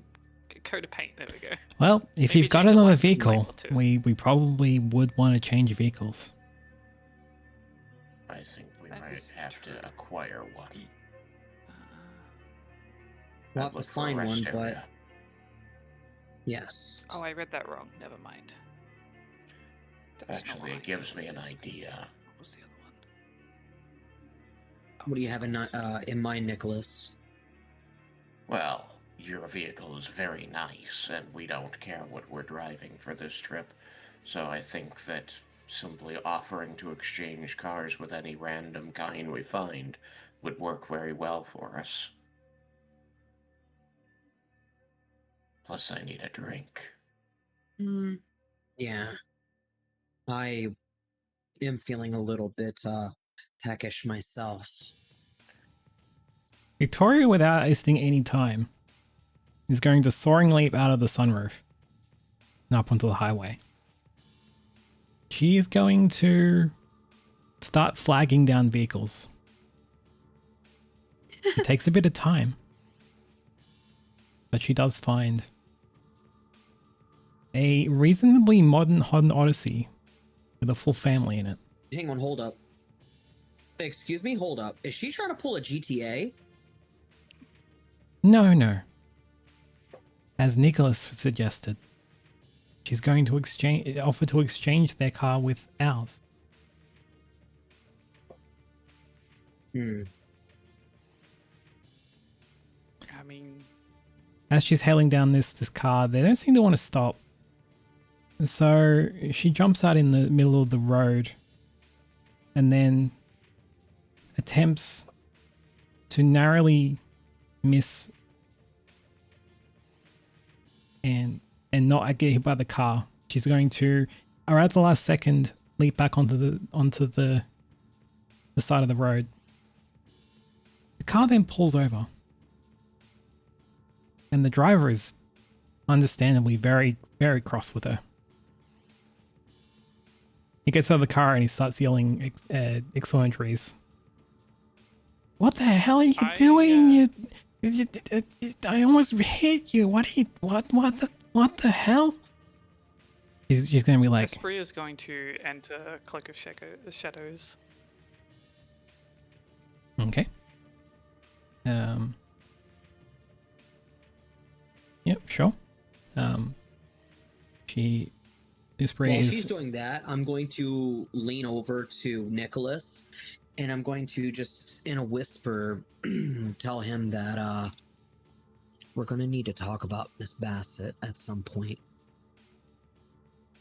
coat of paint. There we go. Well, if Maybe you've got change the another license plate vehicle, or two. we probably would want to change vehicles. I think we That might is have true. to acquire one. We'll I'd have to look for a find one, rest but area. yes. Oh, I read that wrong. Never mind. That's not Actually, what it I gives thought me it an was. idea. What was the other one? What do you have in mind, Nicholas? Well, your vehicle is very nice, and we don't care what we're driving for this trip. So I think that simply offering to exchange cars with any random kind we find would work very well for us. Plus, I need a drink. Mm. Yeah. I am feeling a little bit peckish myself. Victoria, without wasting any time, is going to soaring leap out of the sunroof and up onto the highway. She is going to start flagging down vehicles. It takes a bit of time, but she does find a reasonably modern Honda Odyssey with a full family in it. Hang on, hold up. Excuse me, hold up. Is she trying to pull a GTA? No. As Nicholas suggested, she's going to offer to exchange their car with ours. Hmm. I mean, As she's hailing down this car, they don't seem to want to stop. So she jumps out in the middle of the road and then attempts to narrowly miss and not get hit by the car. She's going to, or at the last second, leap back onto the side of the road. The car then pulls over. And the driver is understandably very, very cross with her. He gets out of the car and he starts yelling exclamatories. What the hell are you doing? I almost hit you. What the hell? She's gonna be like, Esprit is going to enter Cloak of Shadows. okay. Yep, sure. Esprit While is she's doing that, I'm going to lean over to Nicholas and I'm going to just in a whisper tell him that we're going to need to talk about Miss Bassett at some point.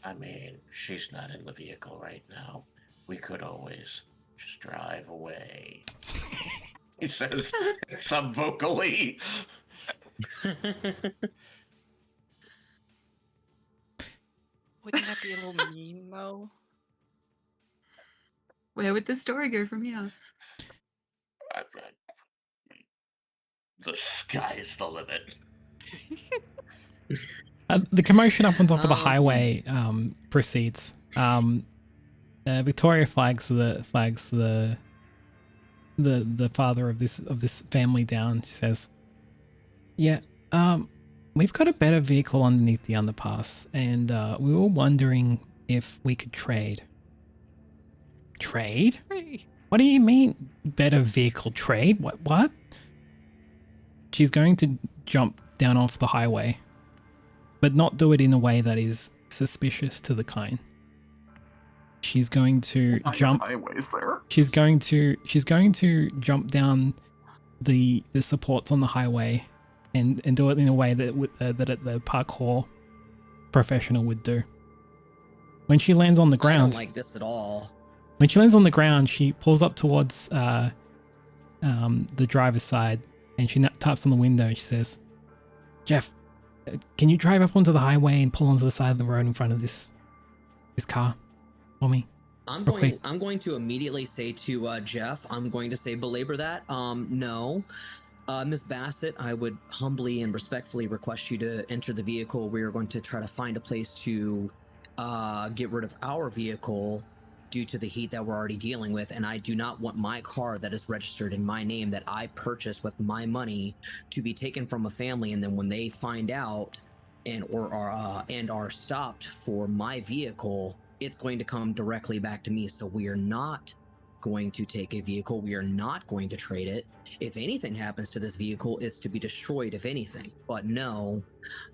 I mean, she's not in the vehicle right now. We could always just drive away. He says subvocally. Wouldn't that be a little mean, though? Where would the story go from here? The sky's the limit. The commotion up on top of the Um, highway proceeds. Victoria flags the father of this family down. She says, "Yeah, we've got a better vehicle underneath the underpass, and we were wondering if we could trade." Trade? What do you mean, better vehicle trade? What? She's going to jump down off the highway, but not do it in a way that is suspicious to the kind. She's going to jump. Highways there. She's going to jump down the supports on the highway, and do it in a way that the parkour professional would do. When she lands on the I ground, don't like this at all. when she lands on the ground, she pulls up towards the driver's side, and she taps on the window. And she says, "Jeff, can you drive up onto the highway and pull onto the side of the road in front of this car for me?" I'm Okay. going to immediately say to Jeff, I'm going to say belabor that. No. Miss Bassett, I would humbly and respectfully request you to enter the vehicle. We are going to try to find a place to get rid of our vehicle due to the heat that we're already dealing with, and I do not want my car that is registered in my name that I purchased with my money to be taken from a family, and then when they find out and are stopped for my vehicle, it's going to come directly back to me. So we are not going to take a vehicle. We are not going to trade it. If anything happens to this vehicle, it's to be destroyed, if anything. But no,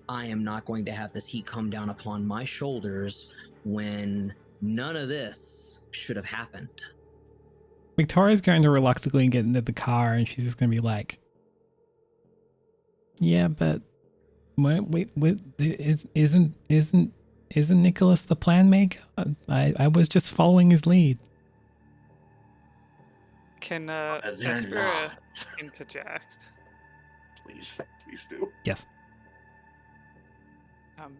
I am not going to have this heat come down upon my shoulders when none of this should have happened. Victoria's going to reluctantly get into the car, and she's just going to be like, "Yeah, but wait, isn't Nicholas the plan maker? I was just following his lead." Can They're Espera not. interject? Please do. Yes.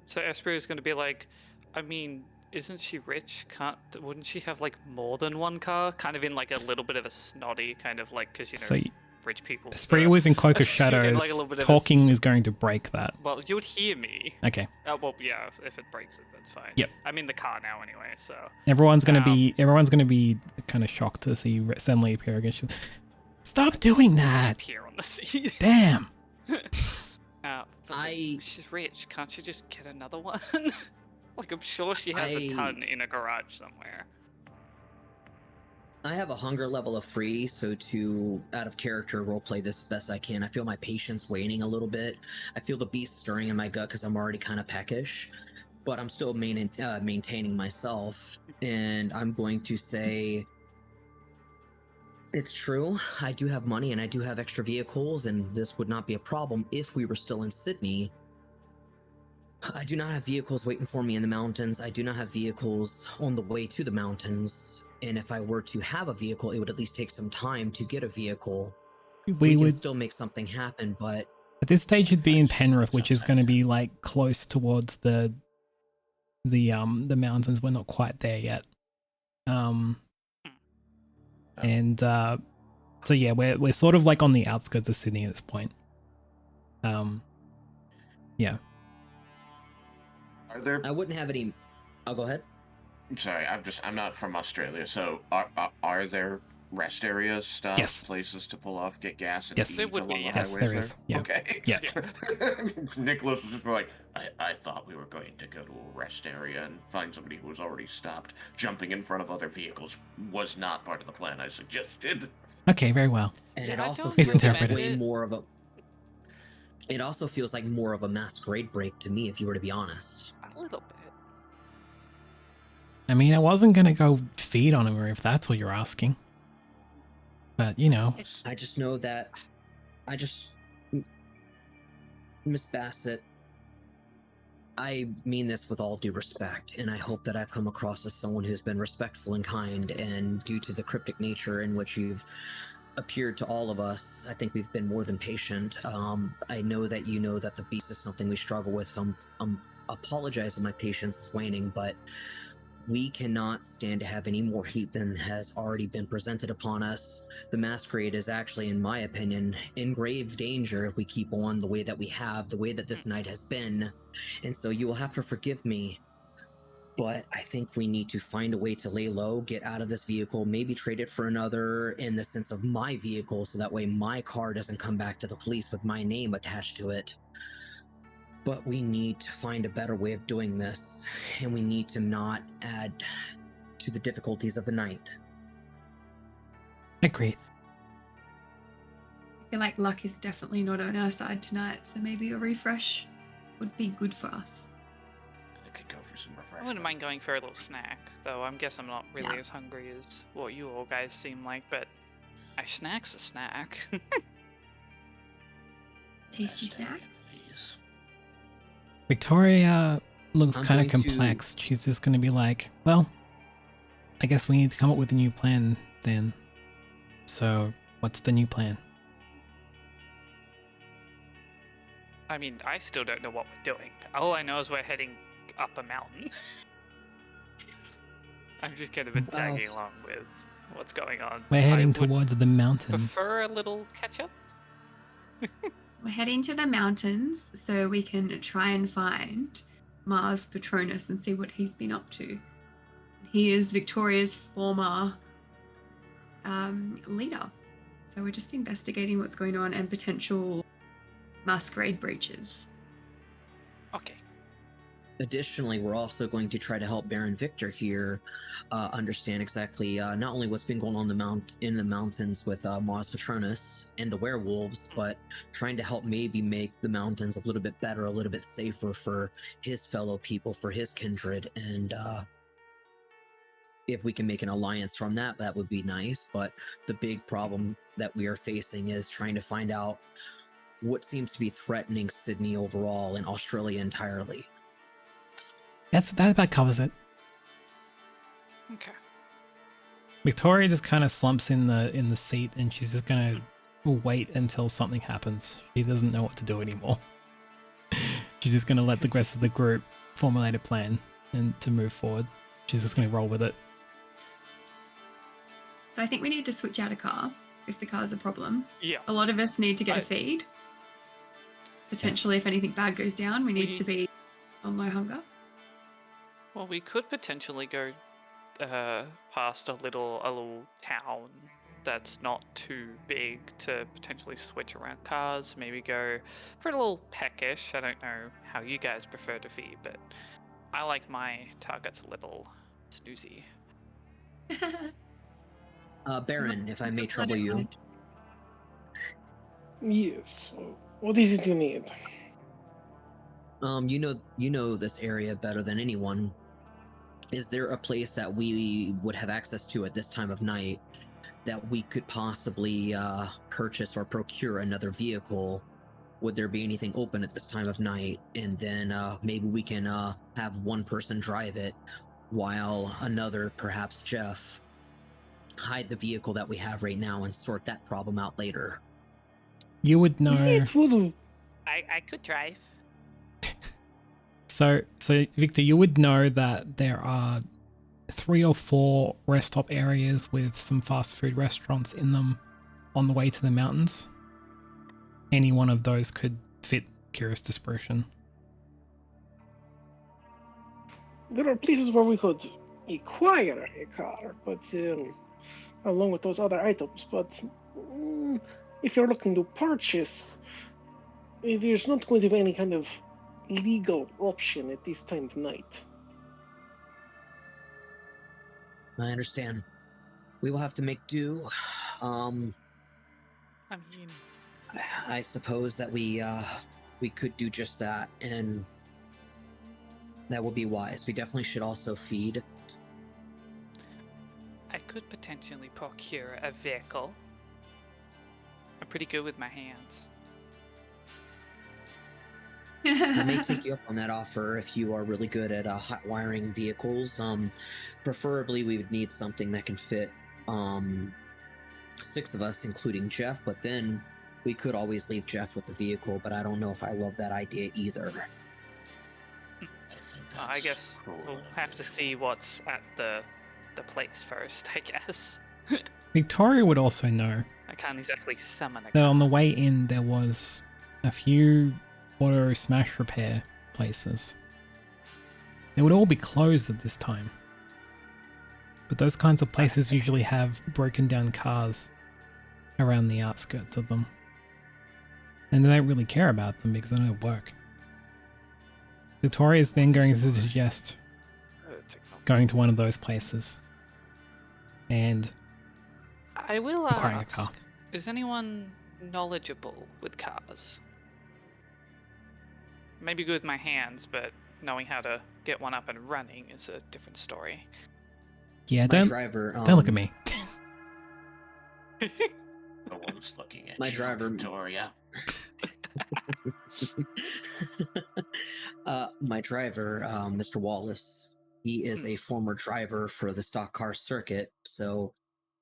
So Espera is going to be like, I mean, isn't she rich? Wouldn't she have like more than one car? Kind of in like a little bit of a snotty kind of like, because So rich people. Spree was in Cloak of in Shadows. like a little bit of a Talking is going to break that. Well, you would hear me. Okay. Well, yeah, if it breaks it, that's fine. Yep. I'm in the car now anyway, so. Everyone's gonna be kind of shocked to see suddenly appear again. Stop doing that! Appear on the scene. Damn. But she's rich. Can't she just get another one? Like, I'm sure she has a ton in a garage somewhere. I have a hunger level of 3, so to, out of character, roleplay this best I can. I feel my patience waning a little bit. I feel the beast stirring in my gut because I'm already kind of peckish, but I'm still maintaining myself. And I'm going to say, it's true, I do have money and I do have extra vehicles, and this would not be a problem if we were still in Sydney. I do not have vehicles waiting for me in the mountains. I do not have vehicles on the way to the mountains. And if I were to have a vehicle, it would at least take some time to get a vehicle. We would still make something happen, but at this stage it'd be in Penrith, which is going to be like close towards the mountains. We're not quite there yet. And so yeah, we're sort of like on the outskirts of Sydney at this point. Yeah. Are there? I wouldn't have any. I'll go ahead. Sorry, I'm not from Australia, so are there rest areas, stuff, Yes. places to pull off, get gas, and Yes. eat There would along be, the yes, highways there is. Yeah. Okay. Yeah. Nicholas was just like, I thought we were going to go to a rest area and find somebody who was already stopped. Jumping in front of other vehicles was not part of the plan I suggested. Okay, very well. And Yeah, it I also don't feels like recommend way it. more of a. It also feels like more of a masquerade break to me, if you were to be honest. A little bit. I mean, I wasn't going to go feed on him, or if that's what you're asking. But, you know. I just know that. Miss Bassett, I mean this with all due respect, and I hope that I've come across as someone who's been respectful and kind, and due to the cryptic nature in which you've appeared to all of us, I think we've been more than patient. I know that you know that the beast is something we struggle with, so I'm apologize if my patience is waning, but we cannot stand to have any more heat than has already been presented upon us. The Masquerade is actually, in my opinion, in grave danger if we keep on the way that we have, the way that this night has been. And so you will have to forgive me, but I think we need to find a way to lay low, get out of this vehicle, maybe trade it for another in the sense of my vehicle, so that way my car doesn't come back to the police with my name attached to it. But we need to find a better way of doing this, and we need to not add to the difficulties of the night. Agreed. I feel like luck is definitely not on our side tonight, so maybe a refresh would be good for us. I could go for some I refreshment. wouldn't mind going for a little snack, though. I guess I'm not really Yeah. as hungry as what you all guys seem like, but a snack's a snack. Tasty snack. Please. Victoria looks I'm kind of going to- complex. She's just going to be like, well, I guess we need to come up with a new plan then. So, what's the new plan? I mean, I still don't know what we're doing. All I know is we're heading up a mountain. I've just kind of been tagging along with what's going on. We're I heading would towards the mountains. prefer a little catch-up. We're heading to the mountains so we can try and find Mars Patronus and see what he's been up to. He is Victoria's former leader. So we're just investigating what's going on and potential masquerade breaches. Okay. Additionally, we're also going to try to help Baron Viktor here understand exactly not only what's been going on in the mountains with Mars Patronus and the werewolves, but trying to help maybe make the mountains a little bit better, a little bit safer for his fellow people, for his kindred. And if we can make an alliance from that, that would be nice. But the big problem that we are facing is trying to find out what seems to be threatening Sydney overall and Australia entirely. That about covers it. Okay. Victoria just kind of slumps in the seat, and she's just gonna wait until something happens. She doesn't know what to do anymore. She's just gonna let the rest of the group formulate a plan and to move forward. She's just gonna roll with it. So I think we need to switch out a car if the car's a problem. Yeah. A lot of us need to get I- a feed. Potentially, if anything bad goes down, we need We- to be on low hunger. Well, we could potentially go past a little town that's not too big to potentially switch around cars. Maybe go for a little peckish. I don't know how you guys prefer to feed, but I like my targets a little snoozy. Baron, if I may trouble you. Yes. What is it you need? You know this area better than anyone. Is there a place that we would have access to at this time of night that we could possibly purchase or procure another vehicle? Would there be anything open at this time of night? And then maybe we can have one person drive it while another, perhaps Jeff, hide the vehicle that we have right now and sort that problem out later. You would know. It would. I could drive. So Victor, you would know that there are 3 or 4 rest stop areas with some fast food restaurants in them on the way to the mountains. Any one of those could fit Kira's description. There are places where we could acquire a car, but along with those other items. But if you're looking to purchase, there's not going to be any kind of legal option at this time of night. I understand. We will have to make do. I mean, I suppose that we could do just that, and that would be wise. We definitely should also feed. I could potentially procure a vehicle. I'm pretty good with my hands. I may take you up on that offer if you are really good at hot wiring vehicles. Preferably, we would need something that can fit 6 of us, including Jeff. But then we could always leave Jeff with the vehicle. But I don't know if I love that idea either. I guess we'll have to see what's at the place first, I guess. Victoria would also know I can't exactly summon a that on the car. way in there was a few auto smash repair places. They would all be closed at this time. But those kinds of places usually have broken down cars around the outskirts of them. And they don't really care about them because they don't work. Victoria is then going to suggest going to one of those places and I will acquiring a car. ask, is anyone knowledgeable with cars? Maybe good with my hands, but knowing how to get one up and running is a different story. Yeah, My don't driver. don't look at me. No one's looking at My you, driver- Victoria. My driver, Mr. Wallace, he is a former driver for the stock car circuit. So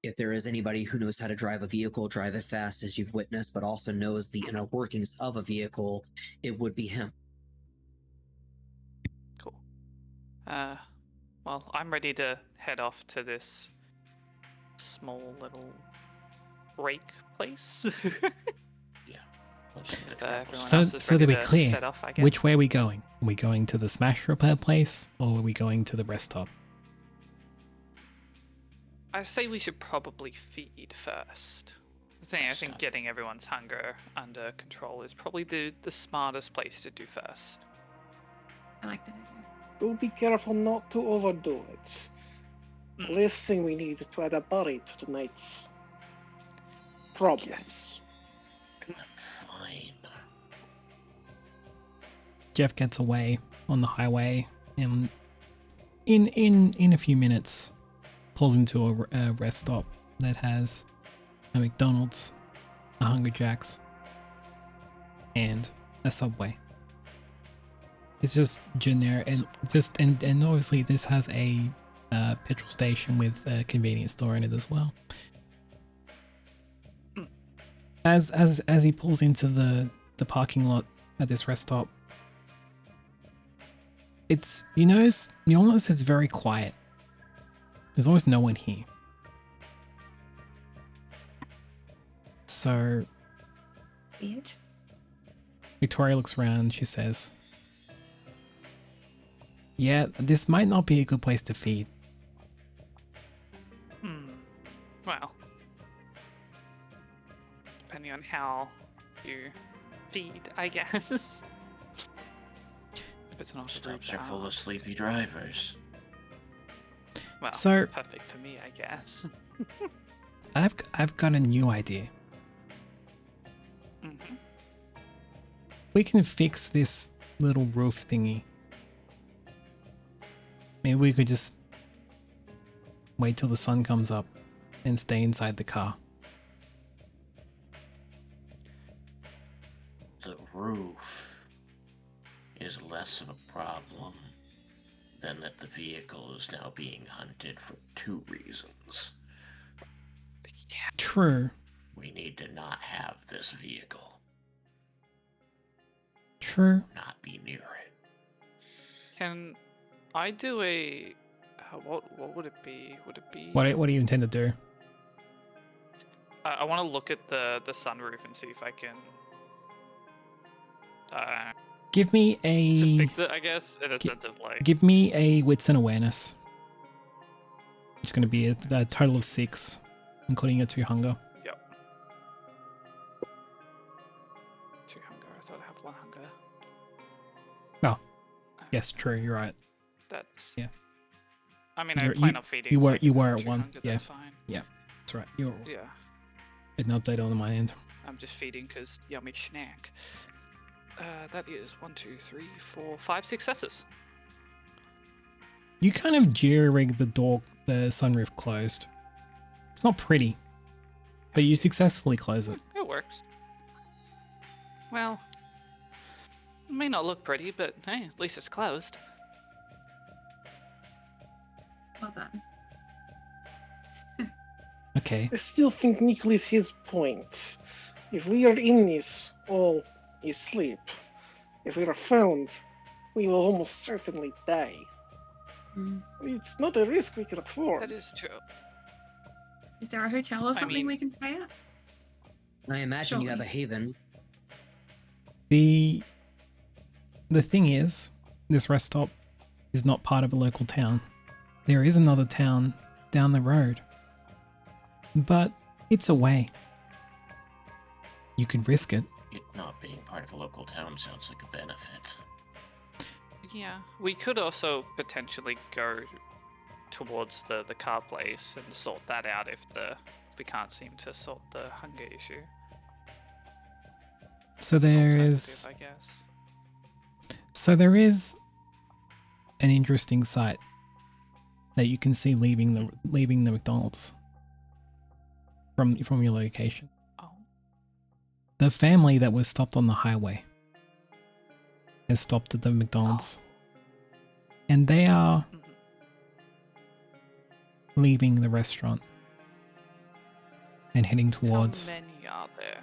if there is anybody who knows how to drive a vehicle, drive it fast as you've witnessed, but also knows the inner workings of a vehicle, it would be him. Cool. Well, I'm ready to head off to this small little break place. If everyone So- else is so ready to be to clear, set off, I guess. Which way are we going? Are we going to the smash repair place or are we going to the rest stop? I say we should probably feed first. I think getting everyone's hunger under control is probably the smartest place to do first. I like that idea. Do be careful not to overdo it. The last thing we need is to add a body to tonight's problems. Yes. Fine. Jeff gets away on the highway and in a few minutes pulls into a rest stop that has a McDonald's, a Hungry Jack's, and a Subway. It's just generic and obviously this has a petrol station with a convenience store in it as well. As he pulls into the parking lot at this rest stop, you notice it's very quiet. There's almost no one here. So Weird. Victoria looks around and she says, "Yeah, this might not be a good place to feed." Well, depending on how you feed, I guess. If it's not Stops are full of sleepy drivers. Well, So- perfect for me, I guess. I've got a new idea. Mhm. We can fix this little roof thingy. Maybe we could just wait till the sun comes up and stay inside the car. The roof is less of a problem than that the vehicle is now being hunted for 2 reasons. Yeah. True. We need to not have this vehicle, True. not be near it. Can I do a? What would it be? Would it be? What do you intend to do? I want to look at the sunroof and see if I can. Give me To a fix it, I guess, in a sense of like. give me a wits and awareness. It's going to be a total of 6, including your 2 hunger. Yep. 2 hunger. I thought I have 1 hunger. Oh, yes, true. You're right. That's. Yeah. I mean, You I were- plan on feeding. you so were- I you can were have at 2 1, hunger, yeah. That's fine. That's right. You're Yeah. an update on my end. I'm just feeding because yummy snack. That is 1, 2, 3, 4, 5 successes. You kind of jerry-rig the sunroof closed. It's not pretty, but you successfully close it. It works. Well, it may not look pretty, but hey, at least it's closed. Well done. Okay. I still think Nicholas has point. If we are in this all asleep, if we are found we will almost certainly die. Mm. It's not a risk we can afford. That is true. Is there a hotel or something mean- we can stay at? I imagine you have a Surely. haven. The thing is, this rest stop is not part of a local town. There is another town down the road, but it's away. You could risk it. It not being part of a local town sounds like a benefit. Yeah, we could also potentially go towards the car place and sort that out if we can't seem to sort the hunger issue. So It's an there alternative, is, I guess. so there is an interesting sight that you can see leaving the McDonald's from your location. Oh, The family that was stopped on the highway has stopped at the McDonald's, and they are mhm. leaving the restaurant and heading towards. How many are there?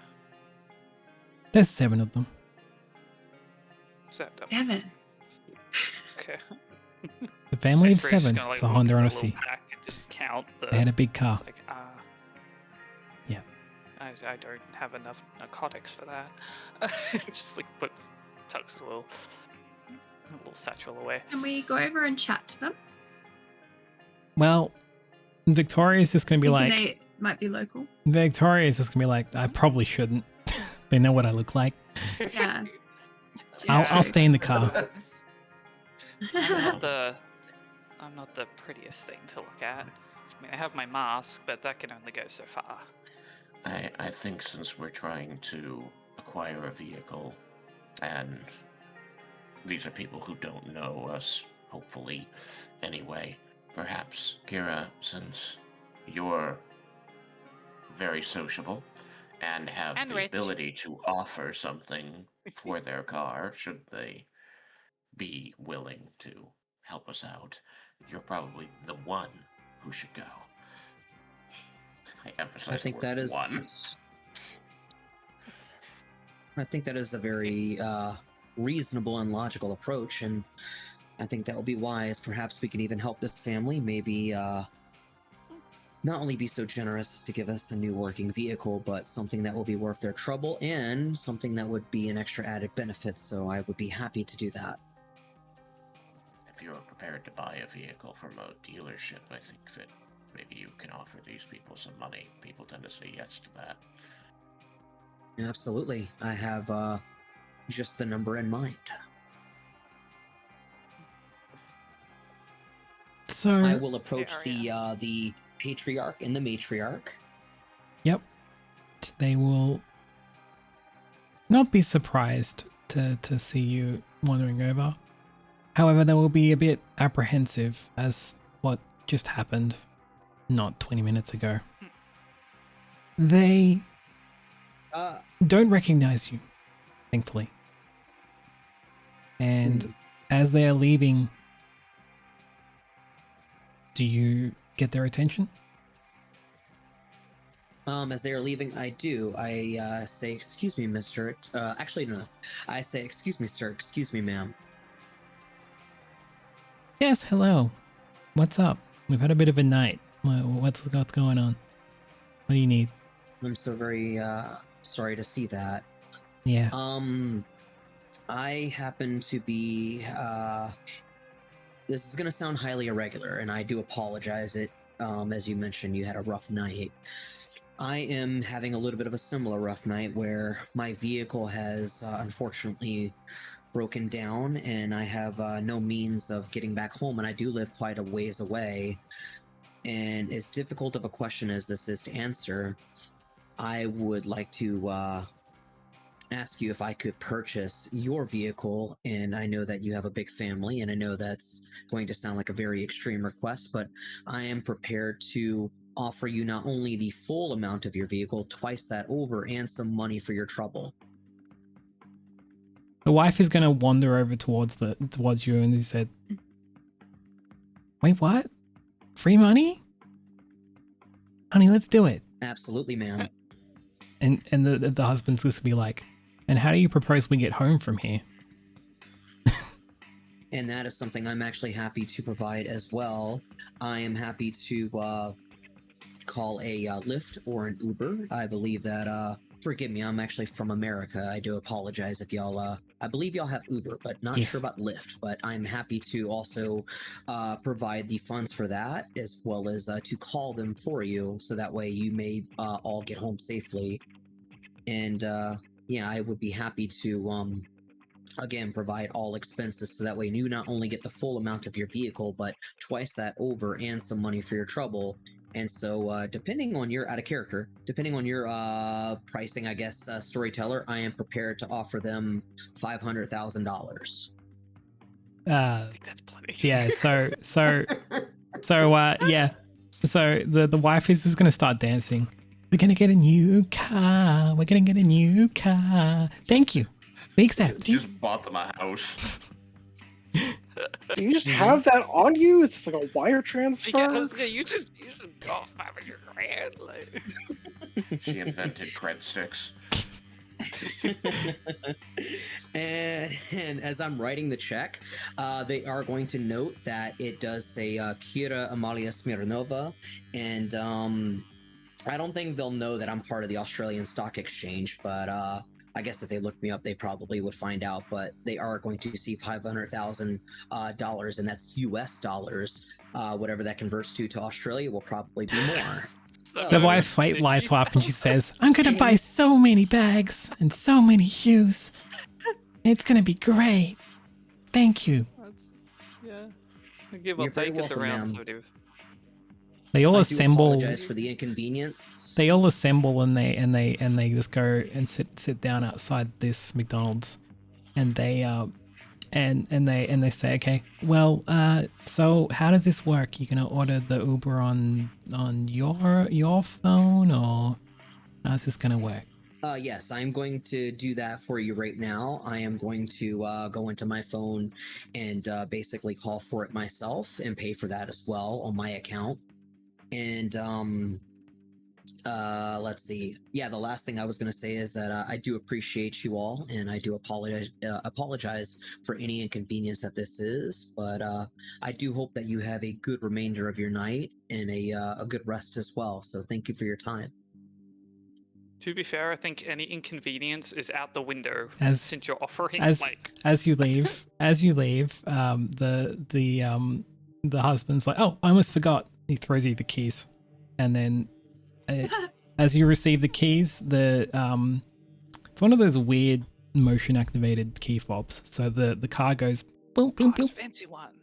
There's 7 of them. Seven. 7. Okay. The family of X-ray's just 7. gonna, It's a look Honda at the Odyssey. little pack and just count the. They had a big car. It's like, Yeah. I don't have enough narcotics for that. Just like tucks a little satchel away. Can we go over and chat to them? Well, Victoria's just gonna be Thinking like, they might be local. Victoria's just gonna be like, I probably shouldn't. They know what I look like. Yeah. I'll stay in the car. I'm not the prettiest thing to look at. I mean, I have my mask, but that can only go so far. I think since we're trying to acquire a vehicle, and these are people who don't know us, hopefully, anyway, perhaps, Kira, since you're very sociable and have And the rich. ability to offer something for their car, should they be willing to help us out, you're probably the one who should go. I emphasize I think the word that is. one. I think that is a very reasonable and logical approach, and I think that will be wise. Perhaps we can even help this family. Maybe not only be so generous as to give us a new working vehicle, but something that will be worth their trouble and something that would be an extra added benefit. So I would be happy to do that. If you're prepared to buy a vehicle from a dealership, I think that maybe you can offer these people some money. People tend to say yes to that. Absolutely. I have just the number in mind. So I will approach area. the patriarch and the matriarch. Yep. They will not be surprised to see you wandering over. However, they will be a bit apprehensive as what just happened not 20 minutes ago. They don't recognize you, thankfully. And as they are leaving, do you get their attention? As they are leaving, I do. I say, "Excuse me, Mister." Actually, no. I say, "Excuse me, sir. Excuse me, ma'am." Yes, hello. What's up? We've had a bit of a night. What's going on? What do you need? I'm so very sorry to see that. Yeah. I happen to be. This is gonna sound highly irregular, and I do apologize. As you mentioned, you had a rough night. I am having a little bit of a similar rough night where my vehicle has unfortunately broken down, and I have no means of getting back home, and I do live quite a ways away. And as difficult of a question as this is to answer, I would like to ask you if I could purchase your vehicle. And I know that you have a big family, and I know that's going to sound like a very extreme request, but I am prepared to offer you not only the full amount of your vehicle, twice that over, and some money for your trouble. The wife is going to wander over towards you, and he said, "Wait, what? Free money? Honey, let's do it." Absolutely, ma'am. And the husband's just gonna be like, "And how do you propose we get home from here?" and that is something I'm actually happy to provide as well. I am happy to call a Lyft or an Uber. I believe that, forgive me, I'm actually from America. I do apologize if y'all, I believe y'all have Uber, but not Yes. sure about Lyft. But I'm happy to also provide the funds for that, as well as to call them for you, so that way you may all get home safely. And yeah, I would be happy to again provide all expenses, so that way you not only get the full amount of your vehicle, but twice that over and some money for your trouble. And so depending on your depending on your pricing, I guess, storyteller, I am prepared to offer them $500,000. I think that's plenty. Yeah, so yeah. So the wife is just gonna start dancing. We're gonna get a new car. We're gonna get a new car. Thank you. Big step. Just bought them a house. Do you just have that on you? It's like a wire transfer. Yeah, I was like, you should go 500 grand. Like. She invented cred sticks. and as I'm writing the check, they are going to note that it does say Kira Amalia Smirnova, and I don't think they'll know that I'm part of the Australian Stock Exchange, but I guess if they look me up, they probably would find out. But they are going to see $500,000, and that's US dollars. Whatever that converts to Australia will probably be more. The wife lights up and she says, I'm gonna buy so many bags and so many shoes. It's gonna be great. Thank you. Yeah. I give or You're very take, it's welcome, around ma'am. sort of. They all I do assemble. apologize for the inconvenience. They all assemble and they just go and sit down outside this McDonald's, and they they say, okay, well, so how does this work? You gonna order the Uber on your phone, or how's this gonna work? Yes, I'm going to do that for you right now. I am going to go into my phone and basically call for it myself and pay for that as well on my account. And let's see. Yeah, the last thing I was going to say is that I do appreciate you all, and I do apologize for any inconvenience that this is. But I do hope that you have a good remainder of your night and a good rest as well. So thank you for your time. To be fair, I think any inconvenience is out the window since you're offering as you leave, the husband's like, oh, I almost forgot. He throws you the keys, and then as you receive the keys, it's one of those weird motion activated key fobs. So the car goes boom boom boom, fancy one,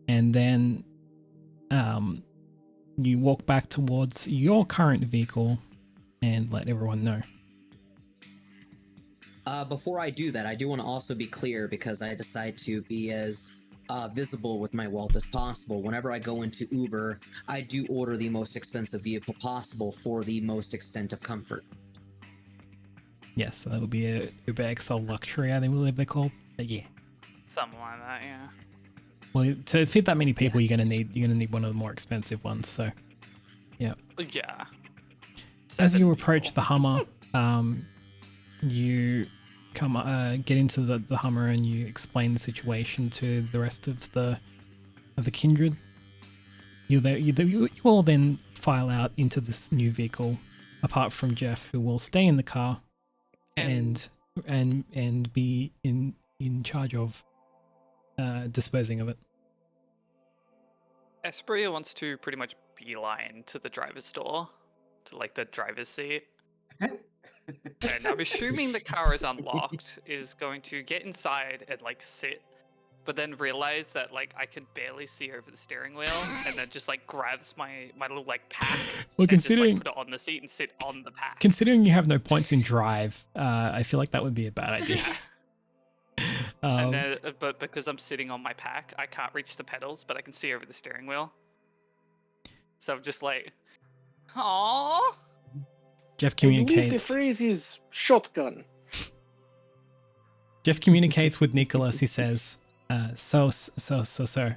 and then you walk back towards your current vehicle and let everyone know. Before I do that, I do want to also be clear, because I decide to be as visible with my wealth as possible. Whenever I go into Uber, I do order the most expensive vehicle possible for the most extent of comfort. Yes, so that would be a Uber XL luxury, I think they're called. But yeah, something like that. Yeah. Well, to fit that many people, Yes. you're gonna need one of the more expensive ones. So, yeah. Yeah. As you 7 approach people. the Hummer, you get into the Hummer and you explain the situation to the rest of the kindred. You all then file out into this new vehicle, apart from Jeff, who will stay in the car and be in charge of disposing of it. Espria wants to pretty much beeline to the driver's door, to like the driver's seat. And I'm assuming the car is unlocked, is going to get inside and like sit, but then realize that like I can barely see over the steering wheel, and then just like grabs my little like pack Well, and just considering like put it on the seat and sit on the pack. considering you have no points in drive, I feel like that would be a bad idea. And then, but because I'm sitting on my pack, I can't reach the pedals, but I can see over the steering wheel. So I'm just like, aww. Jeff I believe the communicates. phrase is shotgun. Jeff communicates with Nicholas. He says, "So, sir,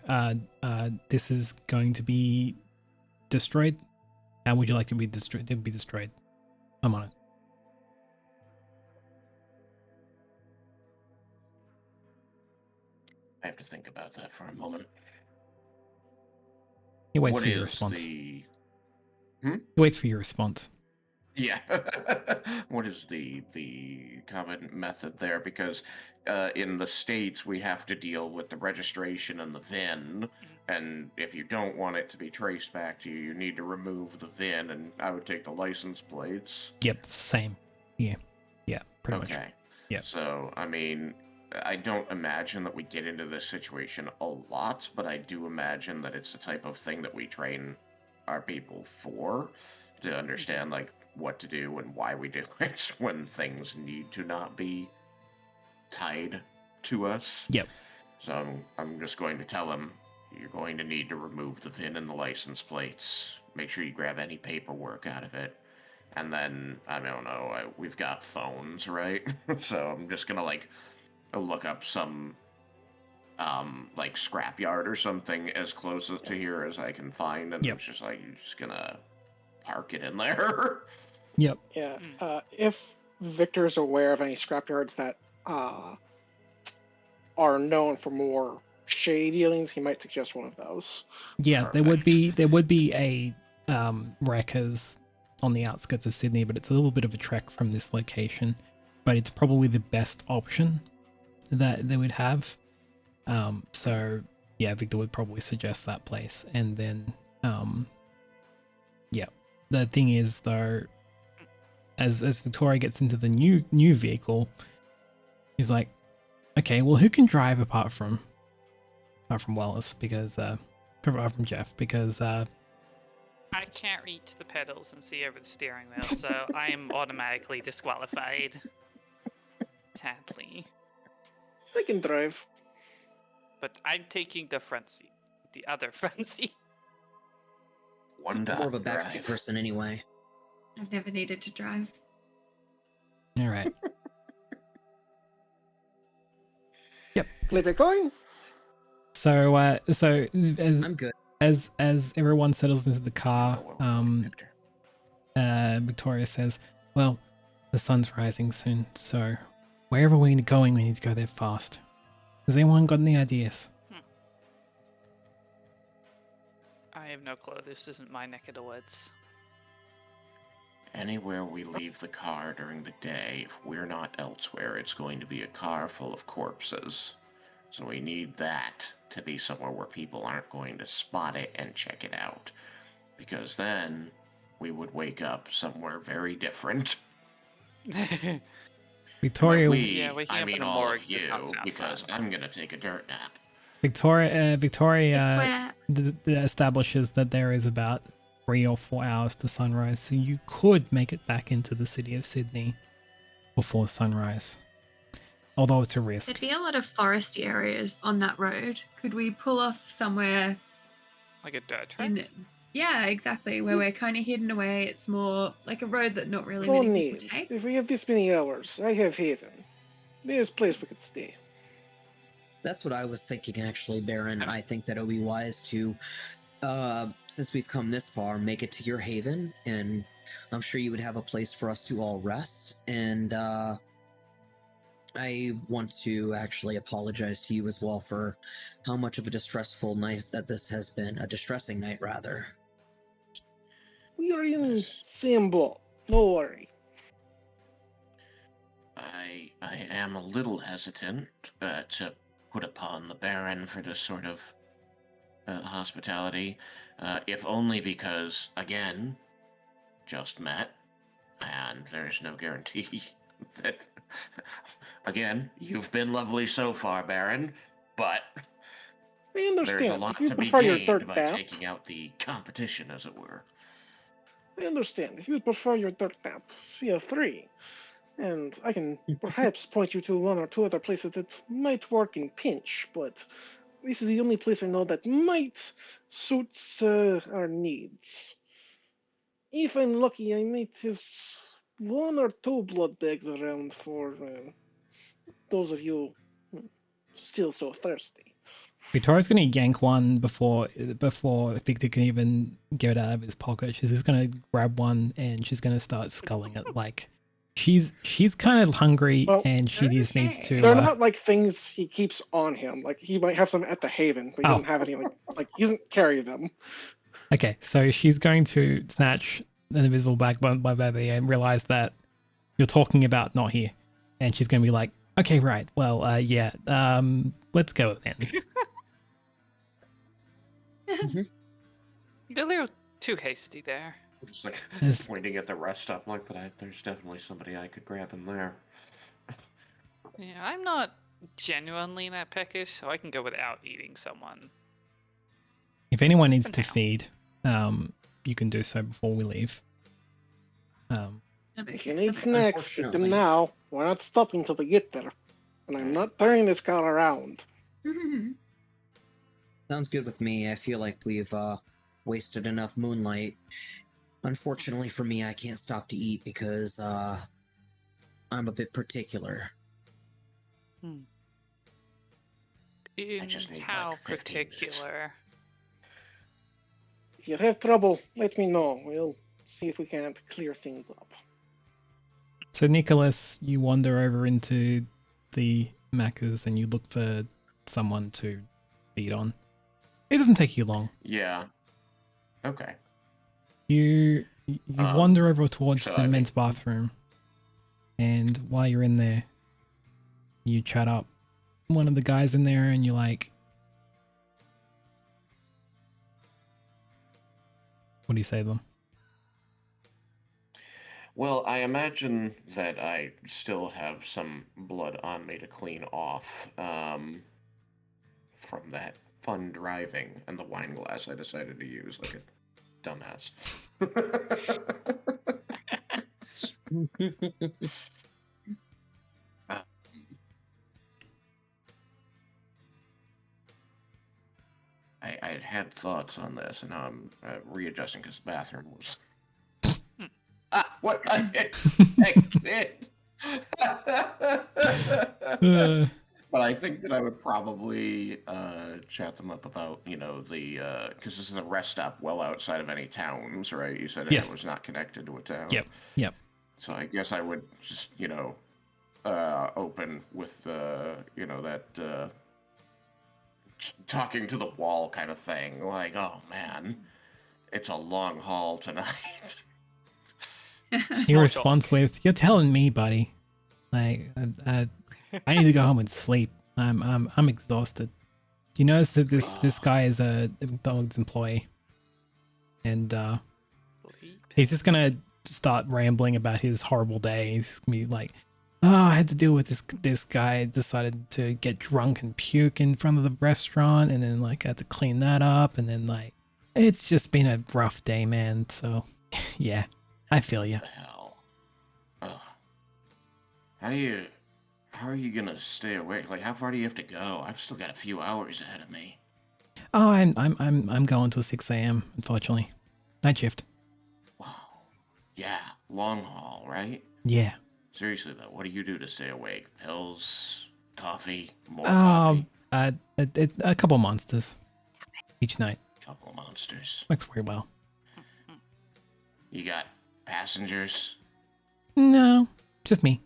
this is going to be destroyed. How would you like to be destroyed? To be destroyed? I'm on it." I have to think about that for a moment. He waits What for your is response. the... He waits for your response. Yeah. What is the common method there? Because in the States, we have to deal with the registration and the VIN. And if you don't want it to be traced back to you, you need to remove the VIN, and I would take the license plates. Yep, same. Yeah. Yeah, pretty much. Okay. Yeah. So, I mean, I don't imagine that we get into this situation a lot, but I do imagine that it's the type of thing that we train our people for, to understand, like, what to do and why we do it when things need to not be tied to us. Yep. So I'm just going to tell him, you're going to need to remove the VIN and the license plates. Make sure you grab any paperwork out of it. And then, I don't know, we've got phones, right? So I'm just gonna, like, look up some, like, scrapyard or something as close to here as I can find, and Yep. it's just like, you're just gonna park it in there. Yep. Yeah. If Victor's aware of any scrapyards that are known for more shady dealings, he might suggest one of those. Yeah, there would be a wreckers on the outskirts of Sydney, but it's a little bit of a trek from this location. But it's probably the best option that they would have. So yeah, Victor would probably suggest that place. And then yeah. The thing is though, as Victoria gets into the new vehicle, he's like, okay, well, who can drive apart from Wallace, because apart from Jeff, because I can't reach the pedals and see over the steering wheel, so I am automatically disqualified. Sadly. They can drive. But I'm taking the front seat. The other front seat. More of a backseat person anyway. I've never needed to drive. all right. Flip a coin. So I'm good. as everyone settles into the car, Victor. Victoria says, well, the sun's rising soon, so wherever we're going, we need to go there fast. Has anyone got any ideas? I have no clue. This isn't my neck of the woods. Anywhere we leave the car during the day, if we're not elsewhere, it's going to be a car full of corpses. So we need that to be somewhere where people aren't going to spot it and check it out. Because then we would wake up somewhere very different. Victoria, Yeah, waking I up mean in a all morgue of does you, not sound because fun. I'm gonna take a dirt nap. Victoria If establishes that there is about 3 or 4 hours to sunrise, so you could make it back into the city of Sydney before sunrise. Although it's a risk. there'd be a lot of foresty areas on that road. Could we pull off somewhere Like a dirt track? Yeah, exactly. Where we're kind of hidden away. It's more like a road that not really No many need. people take. If we have this many hours, I have Haven. There's a place we could stay. That's what I was thinking, actually, Baron. I think that it would be wise to, since we've come this far, make it to your haven, and I'm sure you would have a place for us to all rest. And I want to actually apologize to you as well for how much of a distressful night that this has been. A distressing night, rather. We are in same boat. No worry. I am a little hesitant to put upon the Baron for this sort of hospitality, if only because, again, just met, and there's no guarantee that, again, you've been lovely so far, Baron, but I understand. there's a lot If you to be prefer your gained dirt by nap, taking out the competition, as it were. I understand. If you prefer your dirt nap, feel free. And I can perhaps point you to 1 or 2 other places that might work in pinch, but this is the only place I know that might suit our needs. If I'm lucky, I might have 1 or 2 blood bags around for those of you still so thirsty. Victoria's going to yank one before Victor can even get it out of his pocket. She's just going to grab one and she's going to start sculling it like she's kind of hungry, Well, and she just needs okay. to. They're not like things he keeps on him. Like he might have some at the Haven, but he Oh. doesn't have any like he doesn't carry them. Okay, so she's going to snatch an invisible bag by the and realize that you're talking about not here, and she's going to be like, "Okay, right. Well, yeah. Let's go then." You're a little too hasty there. Just like Yes. pointing at the rest stop, like, but there's definitely somebody I could grab in there. Yeah, I'm not genuinely that peckish, so I can go without eating someone. If anyone needs For to now. feed, you can do so before we leave. If you need snacks, get them Unfortunately- now. We're not stopping till we get there. And I'm not turning this car around. Sounds good with me. I feel like we've wasted enough moonlight. Unfortunately for me, I can't stop to eat because I'm a bit particular. In just need, how like, 15 minutes. particular? If you have trouble, let me know. We'll see if we can't clear things up. So, Nicholas, you wander over into the Macca's and you look for someone to feed on. It doesn't take you long. Yeah. Okay. You wander over towards so the I men's bathroom, and while you're in there, you chat up one of the guys in there, and you're like, "What do you say to them?" Well, I imagine that I still have some blood on me to clean off from that fun driving and the wine glass I decided to use like a dumbass. I had thoughts on this, and now I'm readjusting because the bathroom was. What? Exit. But I think that I would probably chat them up about, the because this is a rest stop well outside of any towns, right? You said Yes. it was not connected to a town. Yep. So I guess I would just, open with, that talking to the wall kind of thing. Like, oh man, it's a long haul tonight. He Small responds with, "You're telling me, buddy. Like, I need to go home and sleep. I'm exhausted. You notice that this guy is a McDonald's employee, and he's just gonna start rambling about his horrible day. He's gonna be like, "Oh, I had to deal with this guy. Decided to get drunk and puke in front of the restaurant, and then I had to clean that up, and then it's just been a rough day, man. So, yeah, I feel you." The hell? Ugh. How are you gonna stay awake? Like, how far do you have to go? I've still got a few hours ahead of me. Oh, I'm going till 6 a.m. Unfortunately, night shift. Wow. Yeah, long haul, right? Yeah. Seriously though, what do you do to stay awake? Pills, coffee, more coffee, A couple monsters each night. couple of monsters. Works very well. You got passengers? No, just me.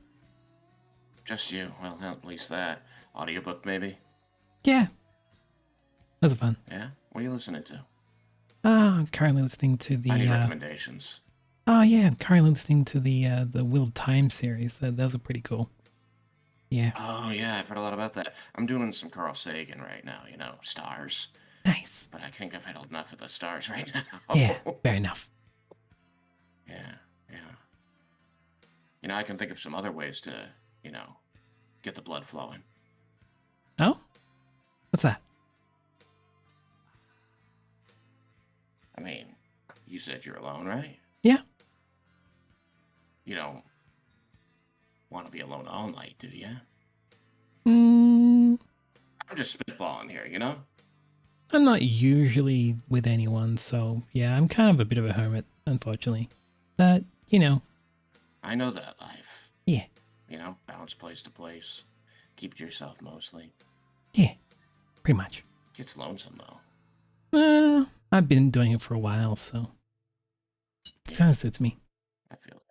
Just you? Well, at least that. Audiobook maybe? Yeah. Those are fun. Yeah? What are you listening to? I'm currently listening to the. Any recommendations? Oh yeah, I'm currently listening to the Wheel of Time series. Those are pretty cool. Yeah. Oh yeah, I've heard a lot about that. I'm doing some Carl Sagan right now, stars. Nice. But I think I've had enough of the stars right now. Yeah. Fair enough. Yeah. I can think of some other ways to, get the blood flowing. Oh. What's that? I mean, you said you're alone, right? Yeah. You don't want to be alone all night, do you? Mm, I'm just spitballing here, I'm not usually with anyone, so yeah, I'm kind of a bit of a hermit, unfortunately. But I know that life. Yeah. Bounce place to place. Keep to yourself mostly. Yeah. Pretty much. Gets lonesome though. I've been doing it for a while, so it kind of suits me. I feel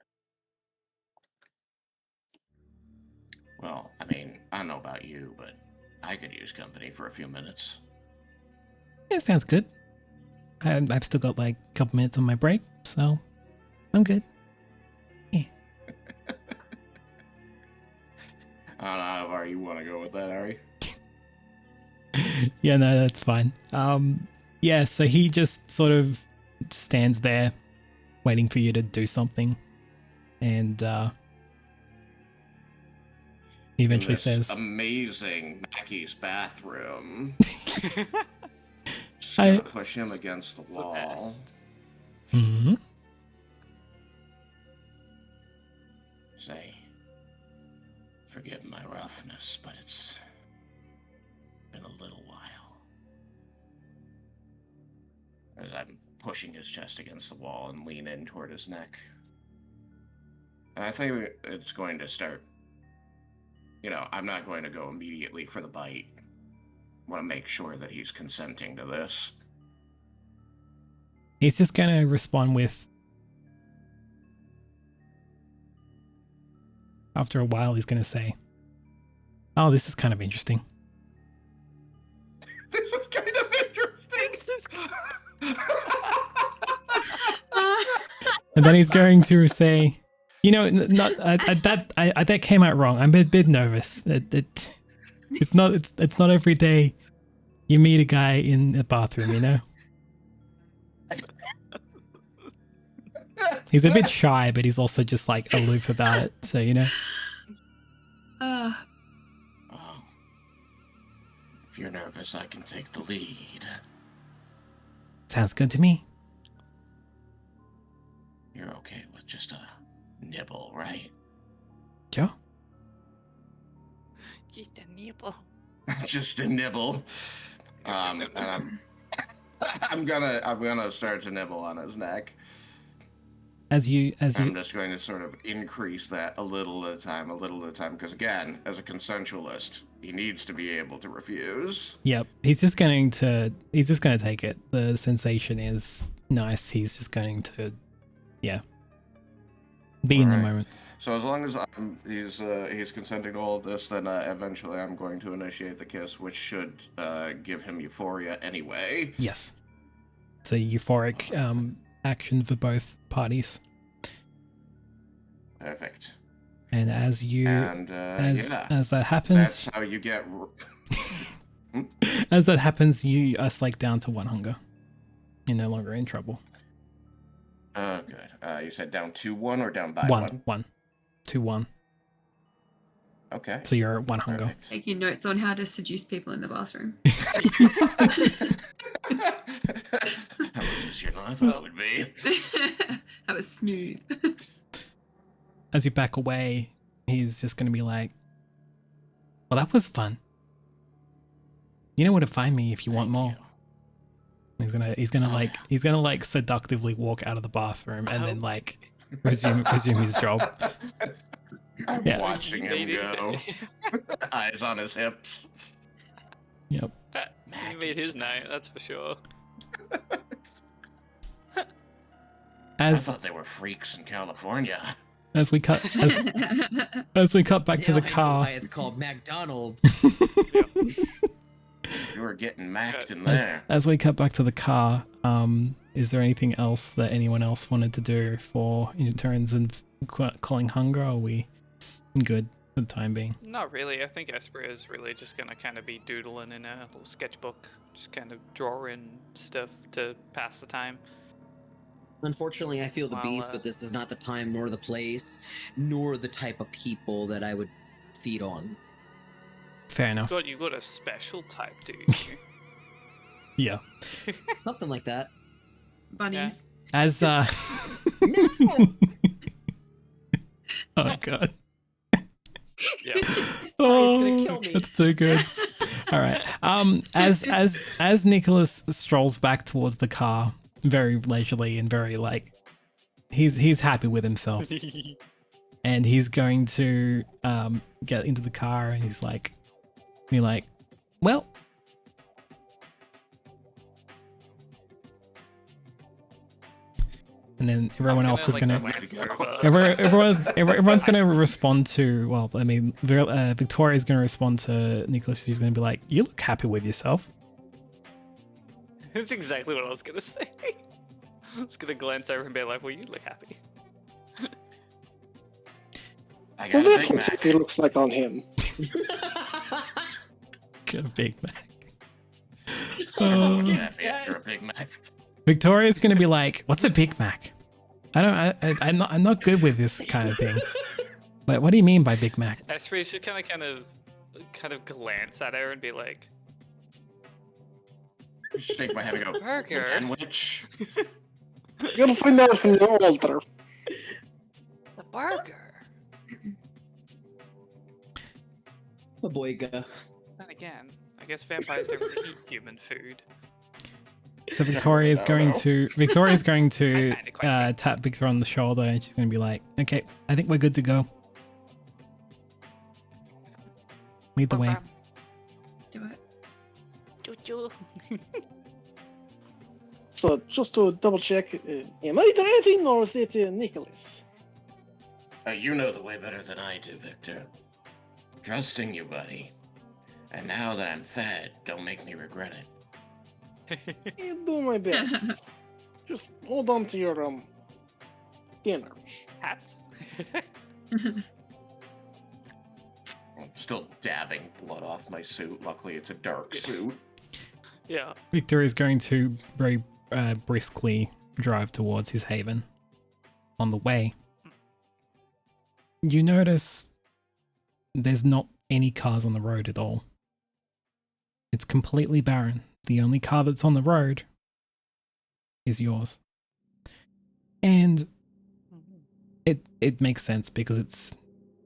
Well, I mean, I don't know about you, but I could use company for a few minutes. Yeah, sounds good. I've still got like a couple minutes on my break, so I'm good. I don't know how far you want to go with that, Ari. Yeah, no, that's fine. Yeah, so he just sort of stands there waiting for you to do something, and he eventually In this says, amazing Mackey's bathroom. Just I- gonna push him against the wall. best. "Hmm, Say, forgive my roughness, but it's been a little while. As I'm pushing his chest against the wall and lean in toward his neck. And I think it's going to start. You know, I'm not going to go immediately for the bite. I want to make sure that he's consenting to this. he's just gonna respond with, after a while, he's gonna say, "Oh, this is kind of interesting." This is kind of interesting. This is And then he's going to say, "You know, that came out wrong. I'm a bit nervous. It's not every day you meet a guy in a bathroom, you know." He's a bit shy, but he's also just like aloof about it. So, you know. Uh, Oh. If you're nervous, I can take the lead. Sounds good to me. You're okay with just a nibble, right? Joe? just a nibble. Just a nibble. And I'm gonna start to nibble on his neck. As you I'm just going to sort of increase that a little at a time, because again, as a consensualist, he needs to be able to refuse. Yep. He's just going to take it. The sensation is nice. He's just going to be in the Alright. moment. So as long as he's consenting to all of this, then eventually I'm going to initiate the kiss, which should give him euphoria anyway. Yes. It's a euphoric action for both parties. Perfect. And as you And as that happens, that's how you get. as that happens, you are like down to 1 hunger. You're no longer in trouble. Oh, good. You said down to 1 or down by 1, 2, 1. Okay. So you're at 1 hunger. Perfect. taking notes on how to seduce people in the bathroom. How much easier than I thought it would be. That was smooth. As you back away, he's just gonna be like, "Well, that was fun. You know where to find me if you want Thank more." you. He's gonna like seductively walk out of the bathroom and then like resume his job. I'm Yeah. watching him go. Eyes on his hips. Yep. He made his night, that's for sure. I As thought they were freaks in California. as we cut as we cut back to the Now I know car. why it's called McDonald's. You were getting macked in As, there. as we cut back to the car, is there anything else that anyone else wanted to do for in terms of calling hunger? Or are we good for the time being? Not really. I think Esper is really just gonna kind of be doodling in a little sketchbook, just kind of drawing stuff to pass the time. Unfortunately, I feel the Well, beast, but this is not the time nor the place, nor the type of people that I would feed on. Fair enough. You got a special type, do you? Yeah. Something like that. Bunnies. As No! oh god. Yeah. Oh, gonna kill me. that's so good. All right. As Nicholas strolls back towards the car, very leisurely and very like, he's happy with himself, and he's going to get into the car, and he's like, well, and then everyone I'm else is like, gonna. glance over. Everyone's gonna respond to. Well, I mean, Victoria's gonna respond to Nicholas. She's gonna be like, "You look happy with yourself." That's exactly what I was gonna say. I was gonna glance over and be like, "Well, you look happy." I So got a that's Big what Mac. it looks like on him. Get a Big Mac. Everyone Uh, get happy after a Big Mac. Victoria's gonna be like, "What's a Big Mac?" I'm not good with this kind of thing. But what do you mean by Big Mac? Esprit should kind of glance at her and be like, Shake my head and go, "Burger." sandwich. You'll find out when you're older. The burger. A boyga. Then again, I guess vampires don't really eat human food. So Victoria's going to I find it quite tasty. tap Victor on the shoulder, and she's gonna be like, "Okay, I think we're good to go. Lead the way." Do it. Choo-choo. So just to double check, am I driving or is it Nicholas? You know the way better than I do, Victor. Trusting you, buddy. And now that I'm fed, don't make me regret it. I'll do my best. Just hold on to your dinner. Hats. I'm still dabbing blood off my suit. Luckily, it's a dark suit. Yeah. Victor is going to very briskly drive towards his haven. On the way, you notice there's not any cars on the road at all. It's completely barren. The only car that's on the road is yours. And it makes sense because it's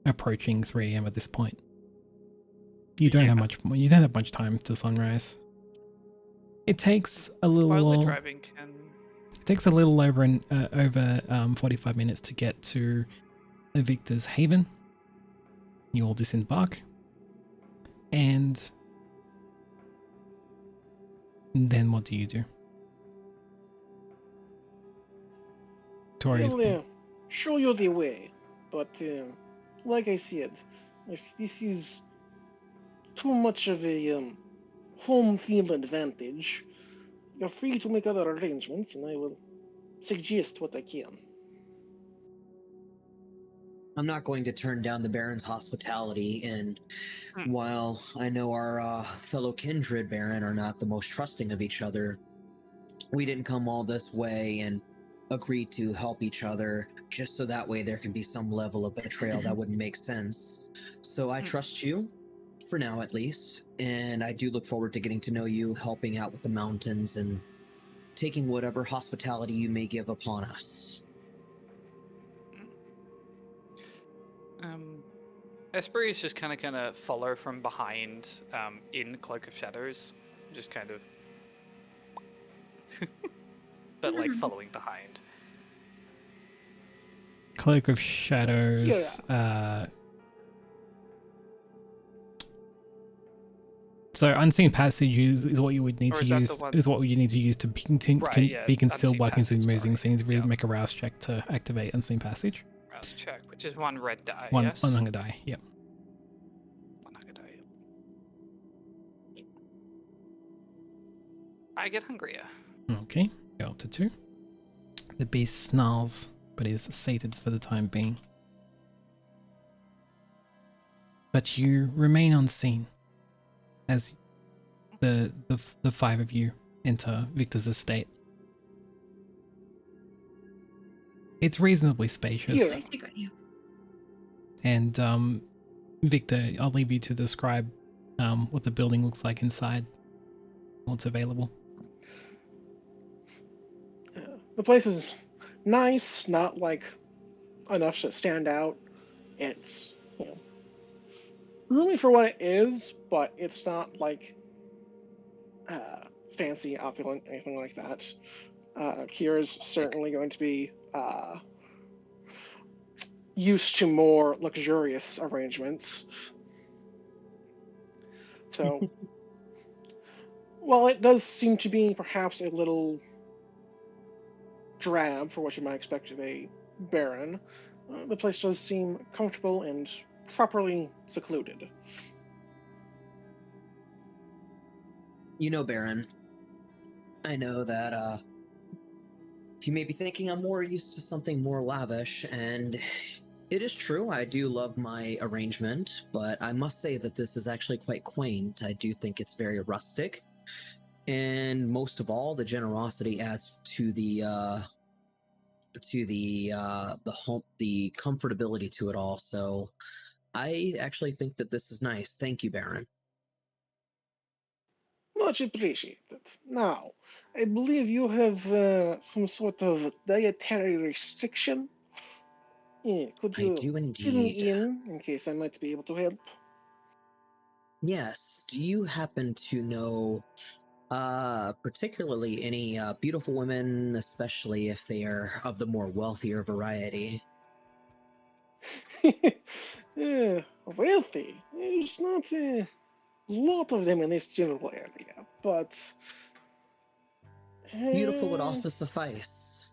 approaching 3 a.m. at this point. You don't have much time to sunrise. It takes a While little we're driving, can It takes a little over 45 minutes to get to Victor's haven. You all disembark, and then what do you do? Victoria's We'll show you the way, but like I said, if this is too much of a home field advantage, you're free to make other arrangements, and I will suggest what I can. I'm not going to turn down the Baron's hospitality, and while I know our fellow kindred Baron are not the most trusting of each other, we didn't come all this way and agree to help each other just so that way there can be some level of betrayal. That wouldn't make sense. So I trust you, for now at least, and I do look forward to getting to know you, helping out with the mountains, and taking whatever hospitality you may give upon us. Esprit is just kind of follow from behind, in Cloak of Shadows, just kind of, but like following behind. Cloak of Shadows. So unseen passage is what you would need Or to is that the use. one- Is what you need to use to be concealed Unseen while Passage, moving. So you need to sorry. Yeah. make a rouse check to activate unseen passage. Rouse check, which is one red die. One yes? hunger die. Yep. One hunger die. Yep. I get hungrier. Okay. Go up to 2. The beast snarls, but is sated for the time being. But you remain unseen as the 5 of you enter Victor's estate. It's reasonably spacious. Yeah. Nice you got you. And Victor, I'll leave you to describe what the building looks like inside, what's available. The place is nice, not like enough to stand out. It's, roomy for what it is, but it's not like fancy, opulent, anything like that. Kira's certainly going to be used to more luxurious arrangements. So, while it does seem to be perhaps a little drab for what you might expect of a baron, the place does seem comfortable and properly secluded. You know, Baron, I know that you may be thinking I'm more used to something more lavish, and it is true, I do love my arrangement, but I must say that this is actually quite quaint. I do think it's very rustic, and most of all, the generosity adds to the home, the comfortability to it all. So I actually think that this is nice. Thank you, Baron. Much appreciated. Now, I believe you have some sort of dietary restriction. Yeah, could I you do fill me indeed. in case I might be able to help? Yes. Do you happen to know, particularly any beautiful women, especially if they are of the more wealthier variety? Yeah, wealthy. There's not a lot of them in this general area, but Beautiful would also suffice.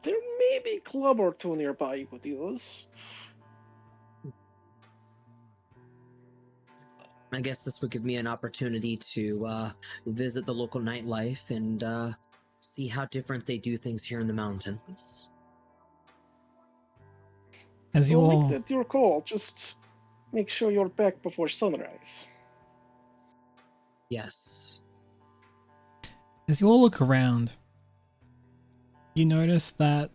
there may be a club or two nearby you could use. I guess this would give me an opportunity to visit the local nightlife and see how different they do things here in the mountains. As you I'll make all, that your call. Just make sure you're back before sunrise. Yes. as you all look around, you notice that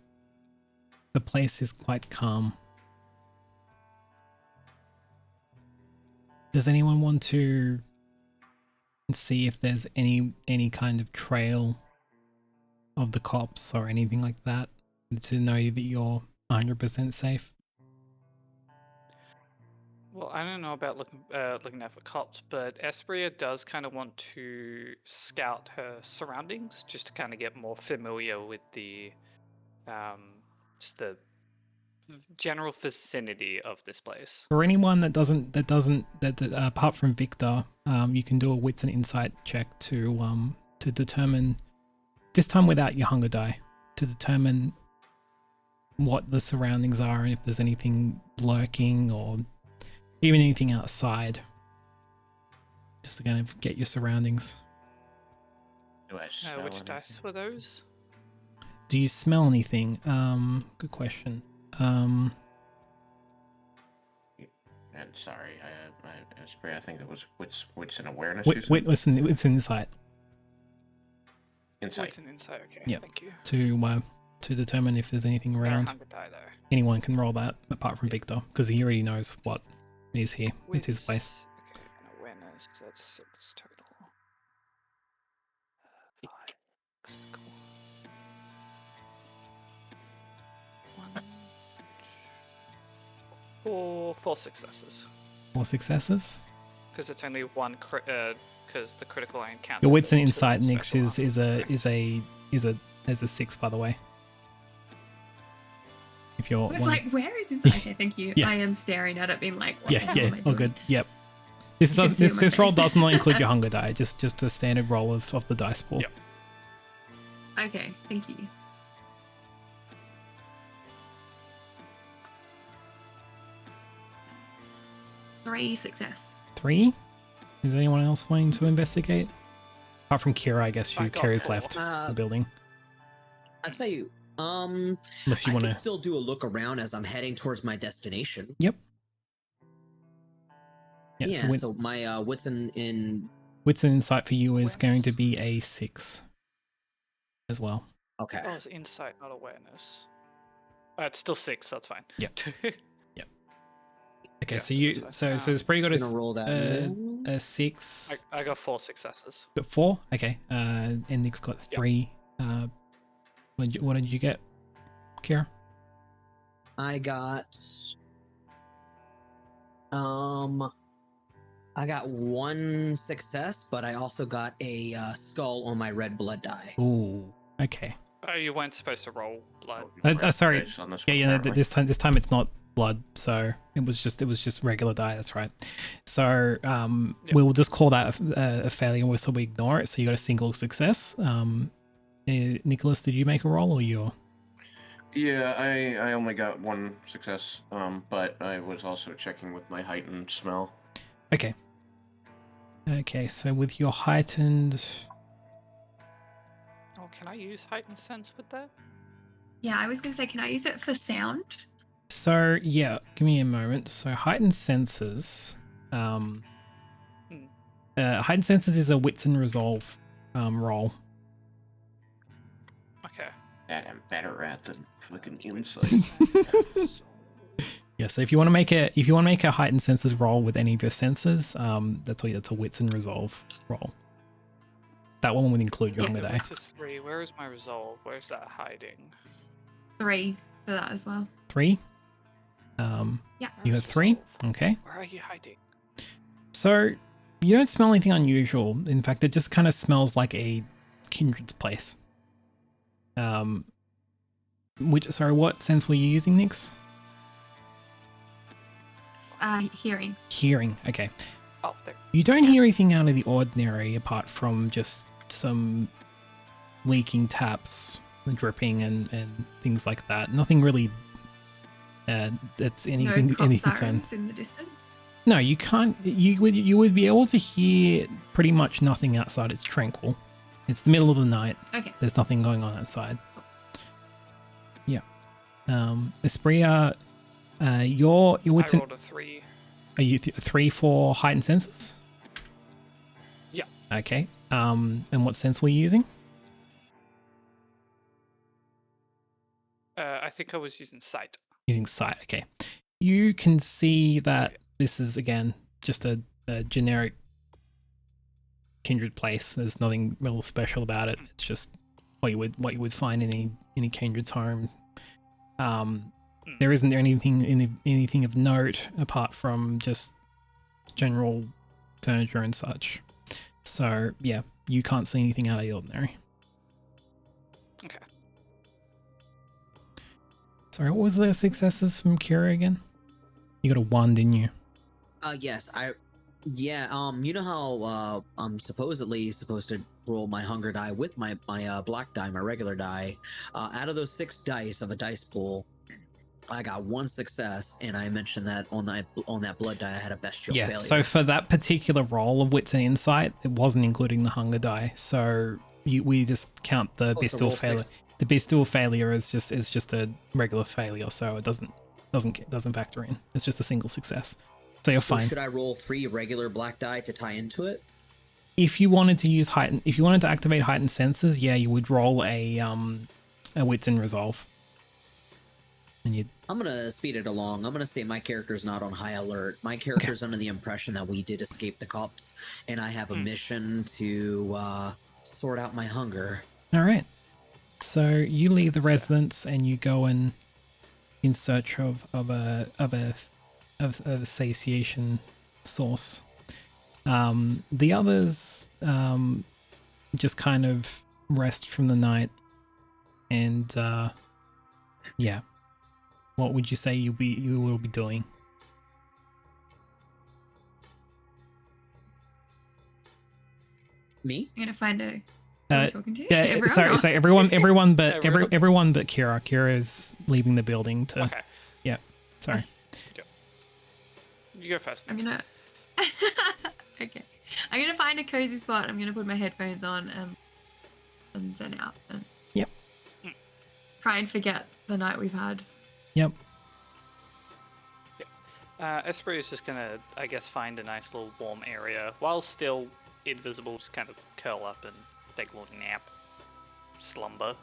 the place is quite calm. Does anyone want to see if there's any kind of trail of the cops or anything like that to know that you're 100% safe? Well, I don't know about looking out for cops, but Espria does kind of want to scout her surroundings just to kind of get more familiar with the just the general vicinity of this place. For anyone that apart from Viktor, you can do a wits and insight check to determine, this time without your hunger die, to determine what the surroundings are and if there's anything lurking or even anything outside. Just to kind of get your surroundings. Do I smell Which anything? dice were those? Do you smell anything? Good question. And sorry, Esprit, I think it was wits and awareness. you said? Listen, it's insight Insight. Wits and insight. Okay, Yep. thank you. to determine if there's anything Our around. hunger die though. Anyone can roll that apart from Viktor because he already knows what is here. It's his place. Okay, and awareness. That's 6 total. 5. Cool. 1, 4 successes. 4 successes. Because it's only one because the critical only counts. Your if wits and there's 2 insight, Nix, special is a 6, by the way. If you're I was one, like, where is inside? Okay, thank you. Yeah. I am staring at it, being like, what the yeah, hell am I all doing? good. Yep. This You can see this my roll face. does not include your hunger die. Just a standard roll of the dice pool. Yep. Okay, thank you. Three success. 3. Is anyone else wanting to investigate? Apart from Kira, I guess I got Kira's 4. left the building. I'll tell you, Unless you I want can to. still do a look around as I'm heading towards my destination. Yep. Yeah, Yeah. So so my wits and wits and insight for you is going to Awareness. be a 6 as well. okay. Oh, it's insight, not awareness. It's still 6. That's fine. Yep. Okay, Yeah, so you that's so fine. so it's pretty good I'm gonna roll that. a 6. I got 4 successes. Got 4. Okay. And Nick's got 3. What did you get, Kira? I got I got 1 success, but I also got a skull on my red blood die. Ooh. Okay. Oh, you weren't supposed to roll blood. Sorry. Dice on this Yeah, one, yeah. apparently. This time it's not blood, so it was just regular die. That's right. So Yep. we'll just call that a failure, and so we ignore it. So you got a single success. Nicholas, did you make a roll or you? Yeah, I only got one success, but I was also checking with my heightened smell. Okay. Okay, so with your heightened... Oh, can I use heightened sense with that? Yeah, I was going to say, can I use it for sound? So, yeah, give me a moment. So, heightened senses. Heightened senses is a wits and resolve roll. Okay. That I'm better at than flicking insight. Yeah, so if you want to make a heightened senses roll with any of your senses, that's a wits and resolve roll. That one would include your hunger die. Wits is 3. Where is my resolve? Where's that hiding? 3 for that as well. 3. Yeah. You have 3. Okay. Where are you hiding? So you don't smell anything unusual. In fact, it just kind of smells like a kindred's place. What sense were you using, Nix? Hearing. Hearing. Okay. Oh, there. You don't hear anything out of the ordinary apart from just some leaking taps, dripping, and things like that. Nothing really. That's anything. No cop anything sirens in the distance. No, you can't. You would be able to hear pretty much nothing outside. It's tranquil. It's the middle of the night. Okay. There's nothing going on outside. Yeah. Espria, your wits I rolled a 3. Are you 3 for heightened senses? Yeah. Okay. And what sense were you using? I think I was using sight. Using sight. Okay. You can see that this is again just a generic kindred place. There's nothing real special about it. It's just what you would find in any kindred's home. There isn't anything of note apart from just general furniture and such. So yeah, you can't see anything out of the ordinary. Okay. Sorry, what was the successes from Kira again? You got a 1, didn't you? Yes, you know how I'm supposedly supposed to roll my hunger die with my black die, my regular die. Out of those 6 dice of a dice pool, I got 1 success, and I mentioned that on that blood die I had a bestial failure. So for that particular roll of wits and insight, it wasn't including the hunger die. So we just count the bestial failure. The bestial failure is just a regular failure, so it doesn't factor in. It's just a single success. So you're fine. Should I roll 3 regular black die to tie into it? If you wanted to activate heightened senses, yeah, you would roll a wits and resolve. And I'm gonna speed it along. I'm gonna say my character's not on high alert. My character's under the impression that we did escape the cops, and I have a mission to sort out my hunger. All right. So you leave the residence and you go in search of a satiation source. The others just kind of rest from the night, and yeah. What would you say you will be doing? Me? I'm gonna find a. Who are you talking to? Yeah, Everyone? sorry, everyone but everyone but Kira. Kira is leaving the building to. Okay. Yeah, sorry. You go first. I'm gonna. Okay. I'm gonna find a cozy spot. I'm gonna put my headphones on and zen out and. Yep. Try and forget the night we've had. Yep. Esprit is just gonna, I guess, find a nice little warm area while still invisible. Just kind of curl up and take a little nap, slumber.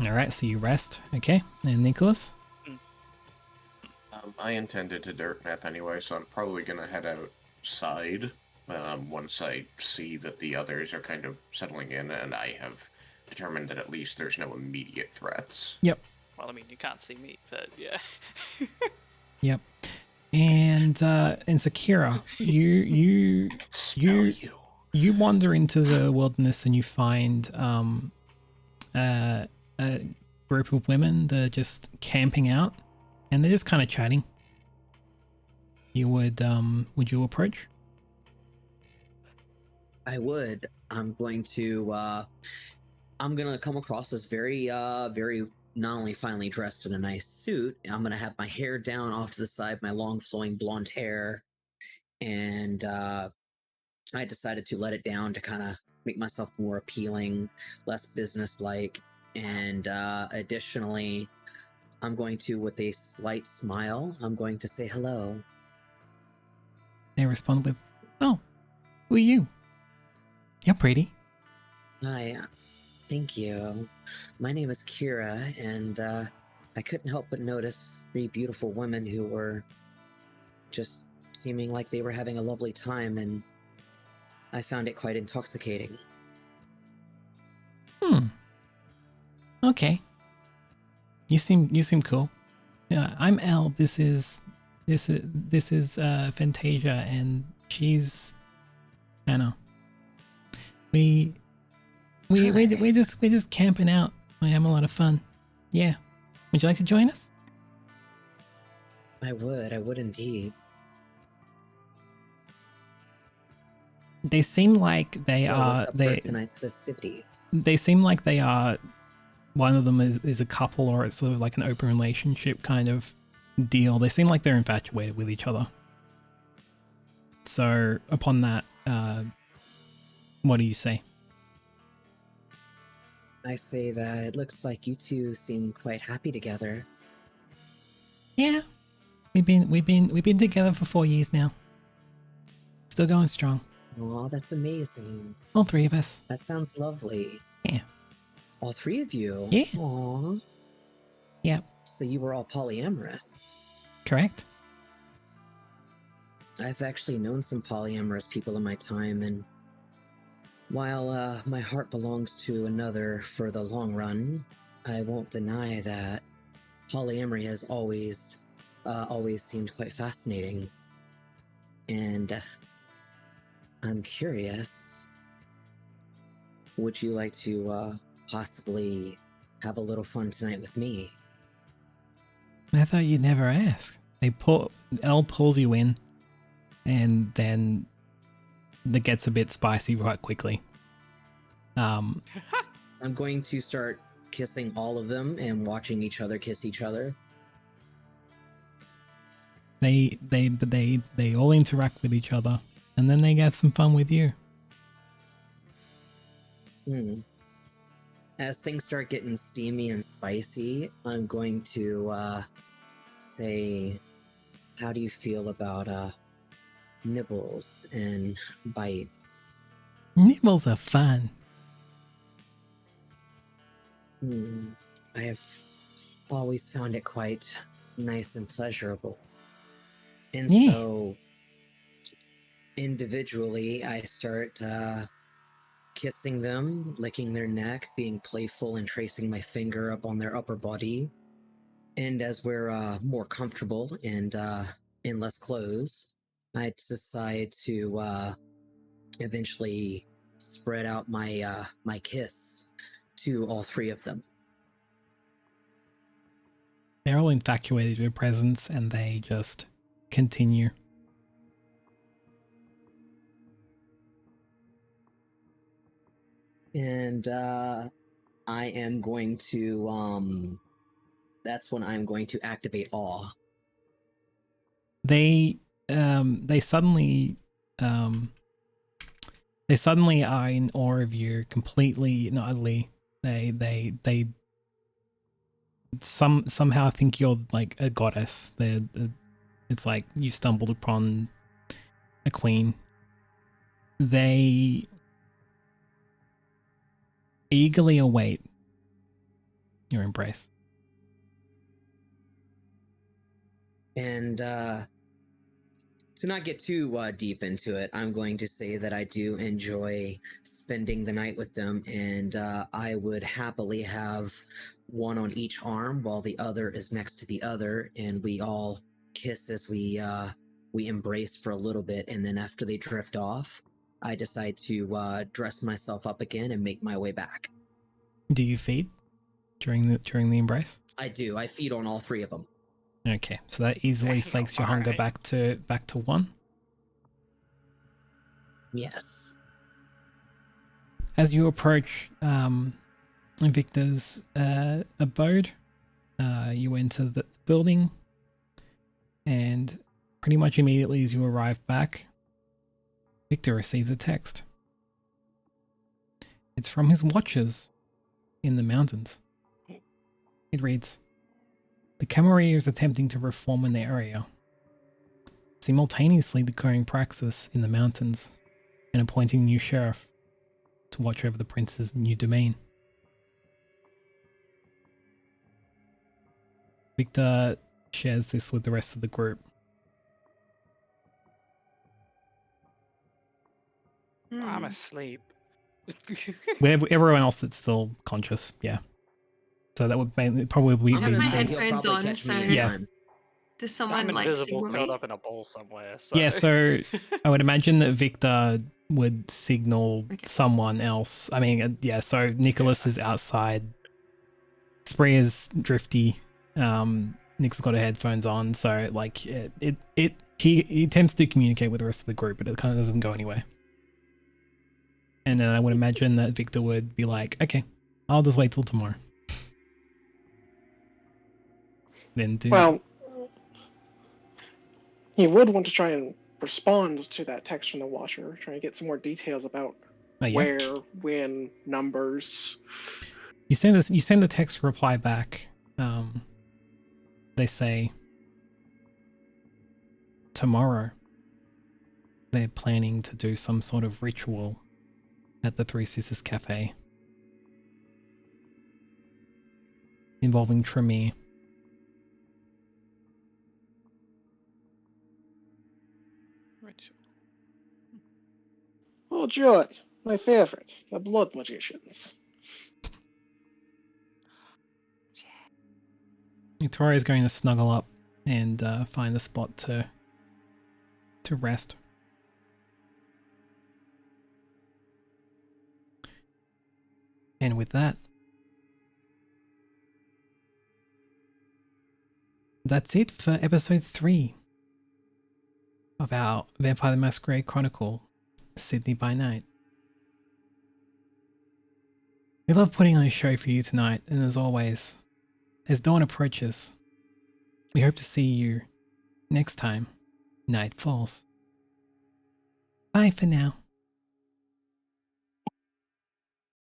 All right, so you rest, okay? And Nicholas? I intended to dirt nap anyway, so I'm probably gonna head outside once I see that the others are kind of settling in, and I have determined that at least there's no immediate threats. Yep. Well, I mean, you can't see me, but yeah. Yep. And so Kira, you wander into the wilderness and you find a group of women that are just camping out, and they're just kind of chatting. Would you approach? I would. I'm going to I'm gonna come across as very, very not only finely dressed in a nice suit. I'm gonna have my hair down off to the side, my long flowing blonde hair, and I decided to let it down to kind of make myself more appealing, less businesslike, and additionally, I'm going to, with a slight smile, I'm going to say hello. They respond with, "Oh, who are you? You're pretty." Hi, thank you. My name is Kira, and I couldn't help but notice 3 beautiful women who were just seeming like they were having a lovely time, and I found it quite intoxicating. Okay. You seem cool. Yeah, I'm Elle. This is Fantasia, and she's Anna. We're just camping out. We're having a lot of fun. Yeah. Would you like to join us? I would indeed. They seem like they So are what's up for tonight's festivities? they seem like they are, one of them is a couple, or it's sort of like an open relationship kind of deal. They seem like they're infatuated with each other. So upon that, what do you say? I say that it looks like you two seem quite happy together. Yeah, we've been together for 4 years now. Still going strong. Oh, that's amazing. All 3 of us. That sounds lovely. Yeah. All 3 of you? Yeah. Aww. Yep. So you were all polyamorous. Correct. I've actually known some polyamorous people in my time, and while my heart belongs to another for the long run, I won't deny that polyamory has always seemed quite fascinating. And I'm curious, would you like to possibly have a little fun tonight with me? I thought you'd never ask. Elle pulls you in, and then that gets a bit spicy right quickly. I'm going to start kissing all of them and watching each other kiss each other. They all interact with each other, and then they have some fun with you. As things start getting steamy and spicy, I'm going to say, how do you feel about nibbles and bites? Nibbles are fun. I have always found it quite nice and pleasurable. And so, individually, I start kissing them, licking their neck, being playful and tracing my finger up on their upper body. And as we're more comfortable and in less clothes, I decide to eventually spread out my my kiss to all 3 of them. They're all infatuated with your presence, and they just continue. And I am going to that's when I'm going to activate awe. They suddenly are in awe of you completely and utterly. They somehow think you're like a goddess. It's like you stumbled upon a queen. They eagerly await your embrace. And to not get too deep into it, I'm going to say that I do enjoy spending the night with them, and I would happily have one on each arm while the other is next to the other, and we all kiss as we embrace for a little bit, and then after they drift off, I decide to dress myself up again and make my way back. Do you feed during the embrace? I do. I feed on all 3 of them. Okay, so that easily slakes your hunger back to 1. Yes. As you approach Victor's abode. You enter the building, and pretty much immediately as you arrive back, Victor receives a text. It's from his watchers in the mountains. It reads, "The camarilla is attempting to reform in the area, simultaneously declaring praxis in the mountains and appointing a new sheriff to watch over the prince's new domain." Victor shares this with the rest of the group. I'm asleep. Everyone else that's still conscious, yeah. So that would probably I have be my He'll headphones probably on, catch me so anytime. does someone I'm like invisible, signal curled me? up in a bowl somewhere. So. Yeah, so I would imagine that Victor would signal Okay. someone else. I mean, yeah, so Nicholas is outside. Spree is drifty. Nick's got her headphones on, so like he attempts to communicate with the rest of the group, but it kind of doesn't go anywhere. And then I would imagine that Victor would be like, "Okay, I'll just wait till tomorrow." Then do Well, he would want to try and respond to that text from the Watcher, try and get some more details about oh, yeah. where, when, numbers. You send the text reply back. They say tomorrow they're planning to do some sort of ritual at the Three Sisters Cafe involving Tremere. Ritual. Oh, joy, my favorite, the blood magicians. Victoria's going to snuggle up and find a spot to rest. And with that, that's it for episode 3 of our Vampire the Masquerade Chronicle, Sydney by Night. We love putting on a show for you tonight, and as always, as dawn approaches, we hope to see you next time night falls. Bye for now.